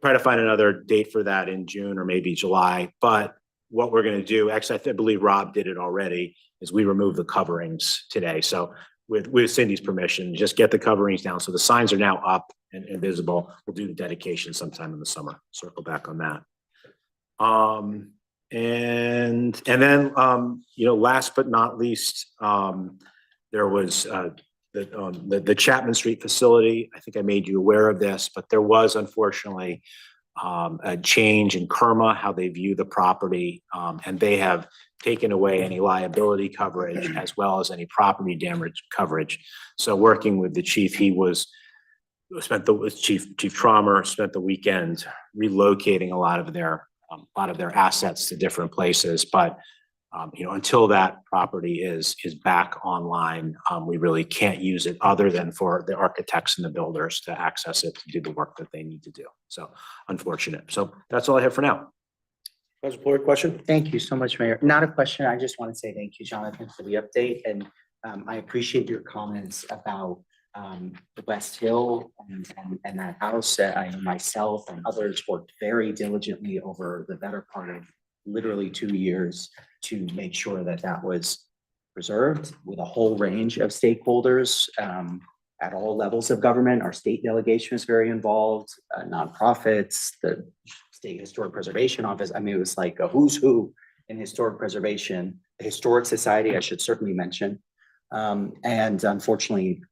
[SPEAKER 18] try to find another date for that in June or maybe July. But what we're gonna do, actually, I believe Rob did it already, is we removed the coverings today. So with Cindy's permission, just get the coverings down. So the signs are now up and visible. We'll do the dedication sometime in the summer. Circle back on that. And then, last but not least, there was the Chapman Street facility. I think I made you aware of this, but there was unfortunately a change in KERMA, how they view the property, and they have taken away any liability coverage as well as any property damage coverage. So working with the chief, Chief Traumer spent the weekend relocating a lot of their assets to different places. But until that property is back online, we really can't use it other than for the architects and the builders to access it to do the work that they need to do. So unfortunate. So that's all I have for now.
[SPEAKER 1] Council Board question?
[SPEAKER 11] Thank you so much, Mayor. Not a question. I just want to say thank you, Jonathan, for the update. And I appreciate your comments about the West Hill and that house. I myself and others worked very diligently over the better part of literally 2 years to make sure that that was preserved with a whole range of stakeholders at all levels of government. Our state delegation was very involved, nonprofits, the State Historic Preservation Office. I mean, it was like a who's who in historic preservation, the Historic Society, I should certainly mention. And unfortunately,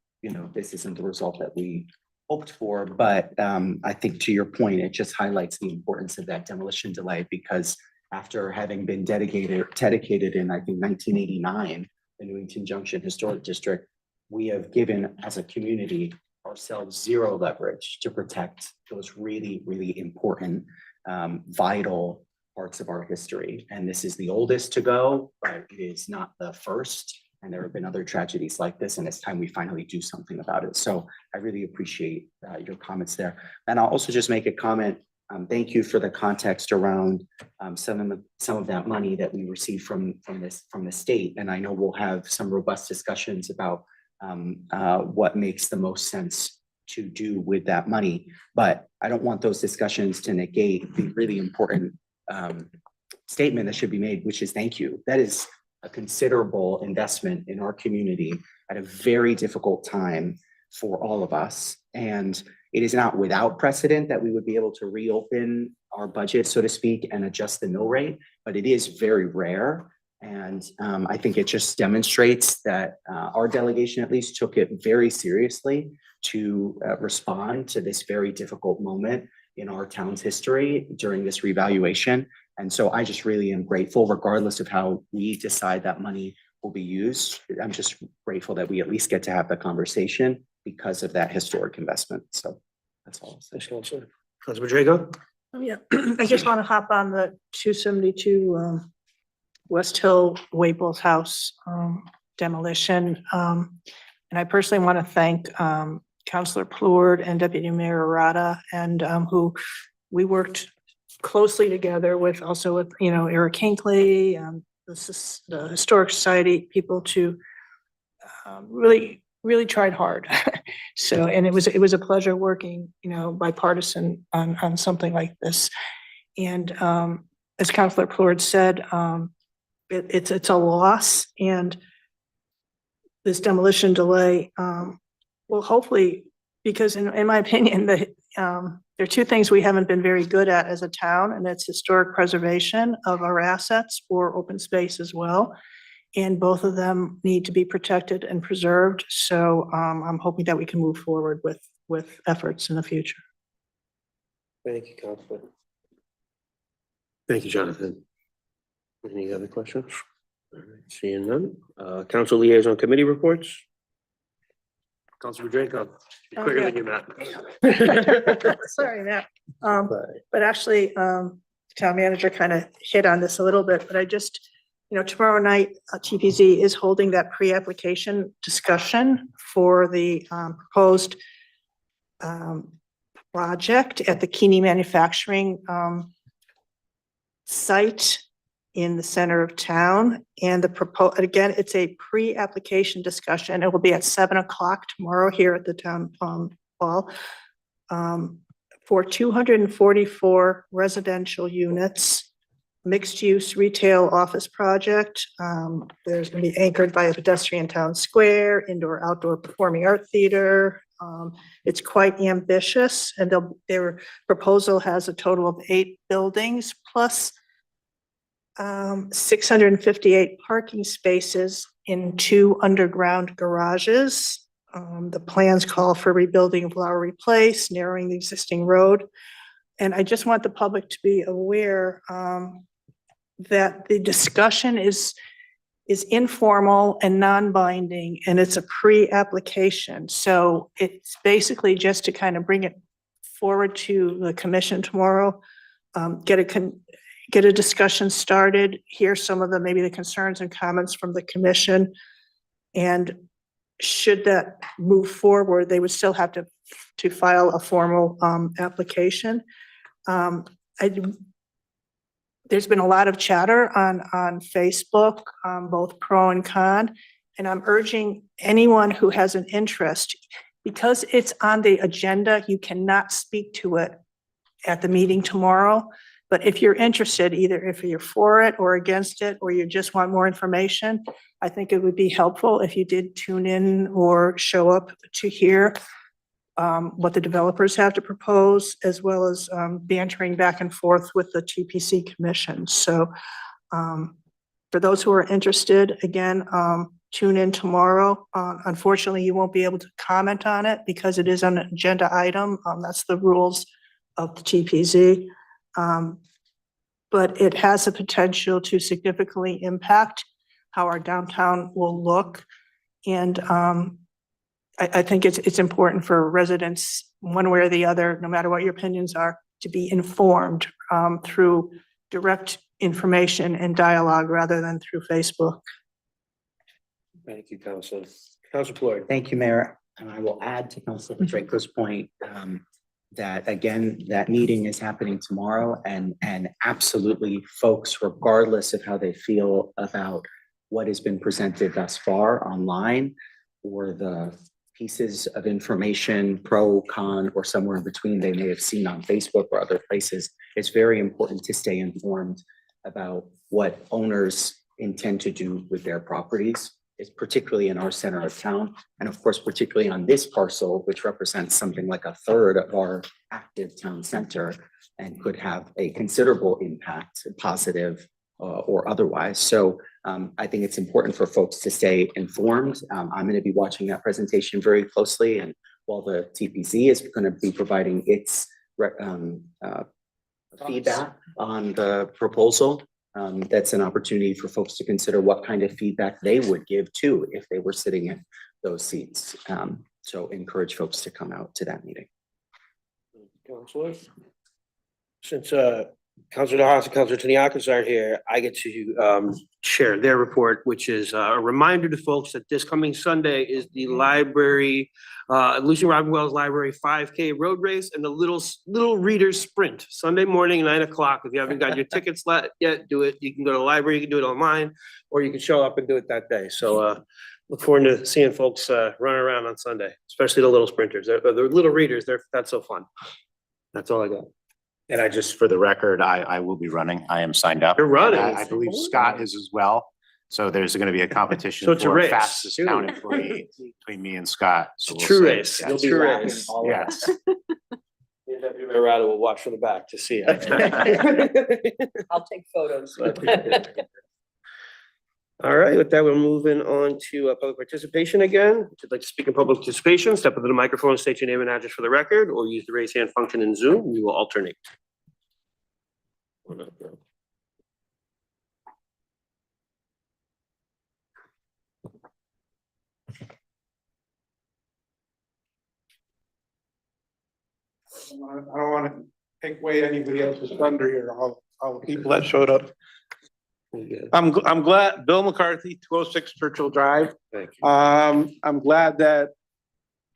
[SPEAKER 11] this isn't the result that we hoped for, but I think to your point, it just highlights the importance of that demolition delay, because after having been dedicated in, I think, 1989, the Newington Junction Historic District, we have given as a community ourselves zero leverage to protect those really, really important, vital parts of our history. And this is the oldest to go, but it is not the first. And there have been other tragedies like this, and it's time we finally do something about it. So I really appreciate your comments there. And I'll also just make a comment. Thank you for the context around some of that money that we received from the state. And I know we'll have some robust discussions about what makes the most sense to do with that money. But I don't want those discussions to negate the really important statement that should be made, which is thank you. That is a considerable investment in our community at a very difficult time for all of us. And it is not without precedent that we would be able to reopen our budget, so to speak, and adjust the mill rate, but it is very rare. And I think it just demonstrates that our delegation at least took it very seriously to respond to this very difficult moment. in our town's history during this revaluation. And so I just really am grateful, regardless of how we decide that money will be used. I'm just grateful that we at least get to have the conversation because of that historic investment. So that's all.
[SPEAKER 1] Thanks, Counselor. Counselor Drago?
[SPEAKER 2] Oh, yeah, I just want to hop on the 272 West Hill Waples House demolition. And I personally want to thank Counselor Plourde and Deputy Mayor Arata, and who we worked closely together with, also with, Eric Hinckley, the Historic Society people, to really tried hard. So, and it was a pleasure working, bipartisan on something like this. And as Counselor Plourde said, it's a loss, and this demolition delay will hopefully, because in my opinion, there are two things we haven't been very good at as a town, and it's historic preservation of our assets or open space as well. And both of them need to be protected and preserved. So I'm hoping that we can move forward with efforts in the future.
[SPEAKER 1] Thank you, Counselor. Thank you, Jonathan. Any other questions? All right, seeing none. Council liaison committee reports. Councilor Draco, you're quicker than you, Matt.
[SPEAKER 2] Sorry, Matt. But actually, town manager kind of hit on this a little bit, but I just, tomorrow night, TPZ is holding that pre-application discussion for the proposed project at the Keeney Manufacturing site in the center of town. And again, it's a pre-application discussion. It will be at 7:00 tomorrow here at the town hall for 244 residential units, mixed-use retail office project. There's going to be anchored by a pedestrian town square, indoor-outdoor performing art theater. It's quite ambitious, and their proposal has a total of 8 buildings plus 658 parking spaces in 2 underground garages. The plans call for rebuilding of Lowry Place, narrowing the existing road. And I just want the public to be aware that the discussion is informal and non-binding, and it's a pre-application. So it's basically just to kind of bring it forward to the commission tomorrow, get a discussion started, hear some of maybe the concerns and comments from the commission. And should that move forward, they would still have to file a formal application. There's been a lot of chatter on Facebook, both pro and con, and I'm urging anyone who has an interest, because it's on the agenda, you cannot speak to it at the meeting tomorrow. But if you're interested, either if you're for it or against it, or you just want more information, I think it would be helpful if you did tune in or show up to hear what the developers have to propose, as well as bantering back and forth with the TPC commission. So for those who are interested, again, tune in tomorrow. Unfortunately, you won't be able to comment on it because it is an agenda item. That's the rules of the TPZ. But it has the potential to significantly impact how our downtown will look. And I think it's important for residents, one way or the other, no matter what your opinions are, to be informed through direct information and dialogue rather than through Facebook.
[SPEAKER 1] Thank you, Councilor. Councilor Plourde.
[SPEAKER 11] Thank you, Mayor. And I will add to Councilor Draco's point that, again, that meeting is happening tomorrow, and absolutely folks, regardless of how they feel about what has been presented thus far online, or the pieces of information, pro, con, or somewhere in between they may have seen on Facebook or other places, it's very important to stay informed about what owners intend to do with their properties, is particularly in our center of town. And of course, particularly on this parcel, which represents something like 1/3 of our active town center and could have a considerable impact, positive or otherwise. So I think it's important for folks to stay informed. I'm going to be watching that presentation very closely. And while the TPC is going to be providing its feedback on the proposal. That's an opportunity for folks to consider what kind of feedback they would give too if they were sitting in those seats. So encourage folks to come out to that meeting.
[SPEAKER 1] Counselors? Since Counselor DeHaas and Counselor Taniakis aren't here, I get to share their report, which is a reminder to folks that this coming Sunday is the library, Lucy Robin Wells Library 5K road race and the Little Readers Sprint, Sunday morning, 9 o'clock. If you haven't got your tickets yet, do it. You can go to the library, you can do it online, or you can show up and do it that day. So look forward to seeing folks run around on Sunday, especially the little sprinters. The little readers, that's so fun. That's all I got.
[SPEAKER 18] And I just, for the record, I will be running. I am signed up.
[SPEAKER 1] You're running.
[SPEAKER 18] I believe Scott is as well. So there's going to be a competition
[SPEAKER 1] So it's a
[SPEAKER 18] for
[SPEAKER 1] race.
[SPEAKER 18] fastest town employee between me and Scott. So
[SPEAKER 1] It's a true
[SPEAKER 18] we'll see.
[SPEAKER 1] race.
[SPEAKER 18] Yeah.
[SPEAKER 1] You'll be race.
[SPEAKER 18] Yes.
[SPEAKER 1] Rada will watch from the back to see it.
[SPEAKER 12] I'll take photos.
[SPEAKER 1] All right, with that, we're moving on to public participation again. If you'd like to speak in public participation, step up to the microphone, state your name and address for the record, or use the raise hand function in Zoom. We will alternate.
[SPEAKER 9] I don't want to take away anybody else's thunder here, all the people that showed up. I'm glad, Bill McCarthy, 206 Churchill Drive.
[SPEAKER 1] Thank you.
[SPEAKER 9] I'm glad that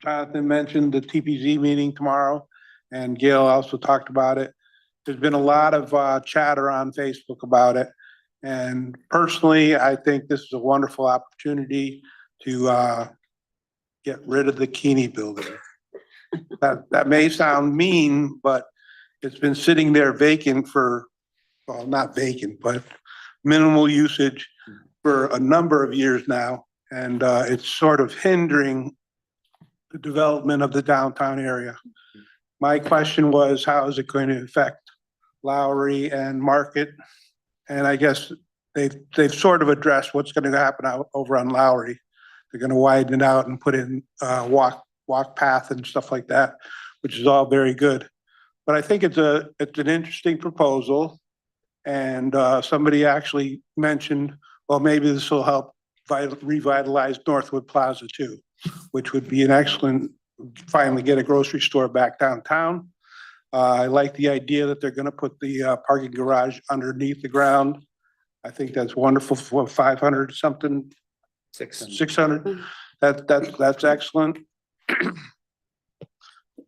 [SPEAKER 9] Jonathan mentioned the TPZ meeting tomorrow, and Gail also talked about it. There's been a lot of chatter on Facebook about it. And personally, I think this is a wonderful opportunity to get rid of the Keeney building. That may sound mean, but it's been sitting there vacant for, well, not vacant, but minimal usage for a number of years now. And it's sort of hindering the development of the downtown area. My question was, how is it going to affect Lowry and Market? And I guess they've sort of addressed what's going to happen out over on Lowry. They're going to widen it out and put in walk path and stuff like that, which is all very good. But I think it's an interesting proposal. And somebody actually mentioned, well, maybe this will help revitalize Northwood Plaza too, which would be an excellent, finally get a grocery store back downtown. I like the idea that they're gonna put the parking garage underneath the ground. I think that's wonderful for 500 something. 600. That's excellent.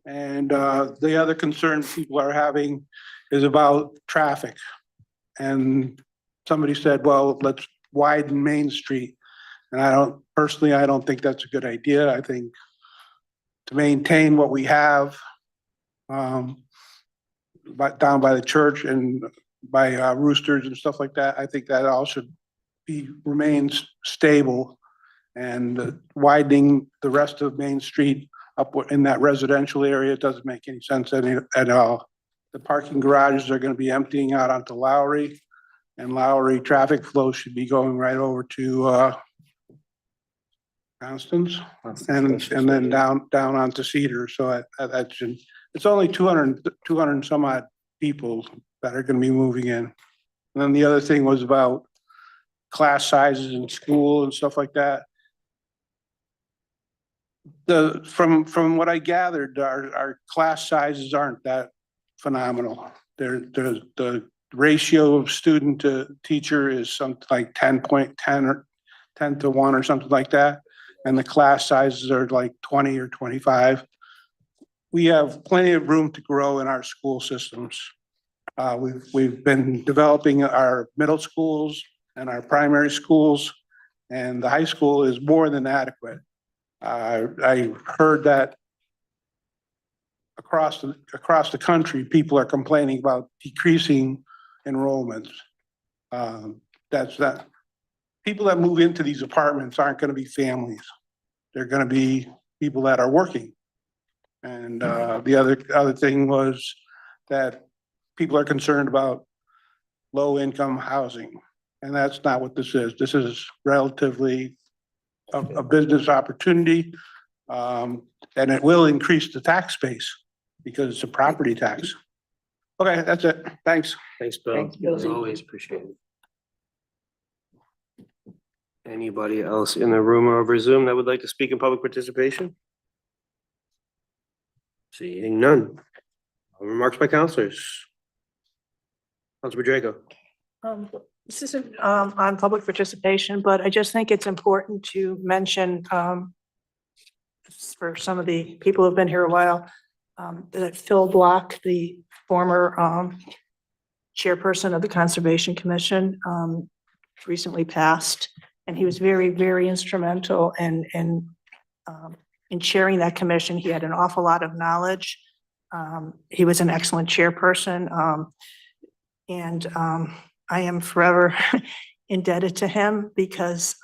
[SPEAKER 9] And the other concern people are having is about traffic. And somebody said, well, let's widen Main Street. And I don't think that's a good idea. I think to maintain what we have down by the church and by Roosters and stuff like that, I think that all should remains stable. And widening the rest of Main Street up in that residential area doesn't make any sense at all. The parking garages are going to be emptying out onto Lowry, and Lowry traffic flow should be going right over to Constance and then down onto Cedar. So that should, it's only 200 some odd people that are going to be moving in. And then the other thing was about class sizes in school and stuff like that. From what I gathered, our class sizes aren't that phenomenal. The ratio of student to teacher is something like 10.10 or 10 to 1 or something like that. And the class sizes are like 20 or 25. We have plenty of room to grow in our school systems. We've been developing our middle schools and our primary schools, and the high school is more than adequate. I heard that across the country, people are complaining about decreasing enrollments. That's that. People that move into these apartments aren't going to be families. They're going to be people that are working. And the other thing was that people are concerned about low income housing. And that's not what this is. This is relatively a business opportunity. And it will increase the tax base. because it's a property tax. Okay, that's it. Thanks.
[SPEAKER 1] Thanks, Bill.
[SPEAKER 12] Thanks, Bill.
[SPEAKER 1] As always, appreciate it. Anybody else in the room or over Zoom that would like to speak in public participation? Seeing none. Remarks by counselors. Councilor Draco.
[SPEAKER 2] This isn't on public participation, but I just think it's important to mention for some of the people who've been here a while, that Phil Block, the former chairperson of the Conservation Commission, recently passed, and he was very, very instrumental in chairing that commission. He had an awful lot of knowledge. He was an excellent chairperson, and I am forever indebted to him because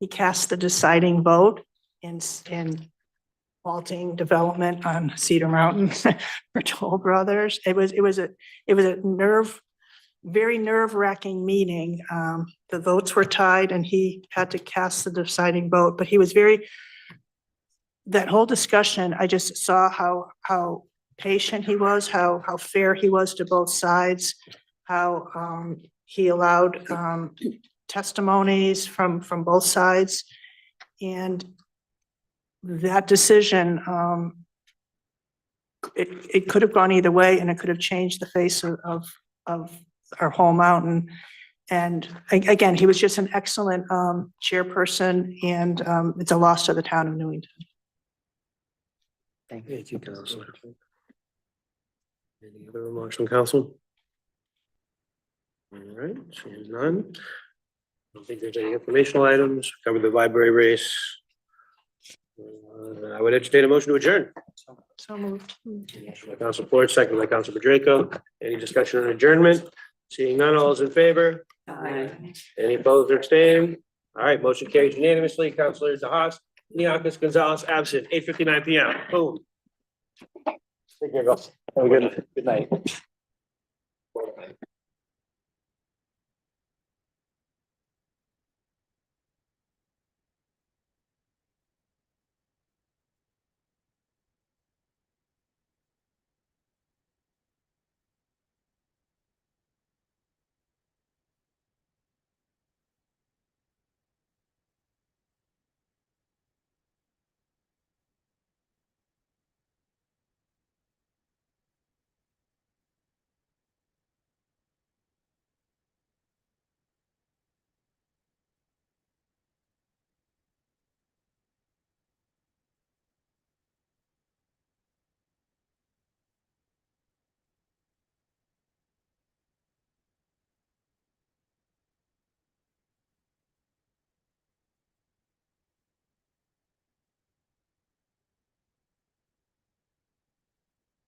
[SPEAKER 2] he cast the deciding vote in halting development on Cedar Mountain for Toll Brothers. It was a very nerve-wracking meeting. The votes were tied and he had to cast the deciding vote, but he was that whole discussion, I just saw how patient he was, how fair he was to both sides, how he allowed testimonies from both sides. And that decision, it could have gone either way, and it could have changed the face of our whole mountain. And again, he was just an excellent chairperson, and it's a loss to the town of Newington.
[SPEAKER 1] Thank you, Councilor. Any other remarks from council? All right, seeing none. I don't think there's any informational items. Covered the library race. I would entertain a motion to adjourn.
[SPEAKER 2] So moved.
[SPEAKER 1] Motion by Council Ford, second by Council Draco. Any discussion on adjournment? Seeing none, all is in favor? Any opposed or abstained? All right, motion carries unanimously. Councilors DeHaas, Niakis, Gonzalez absent, 8:59 PM. Boom. Take care, guys. Have a good night.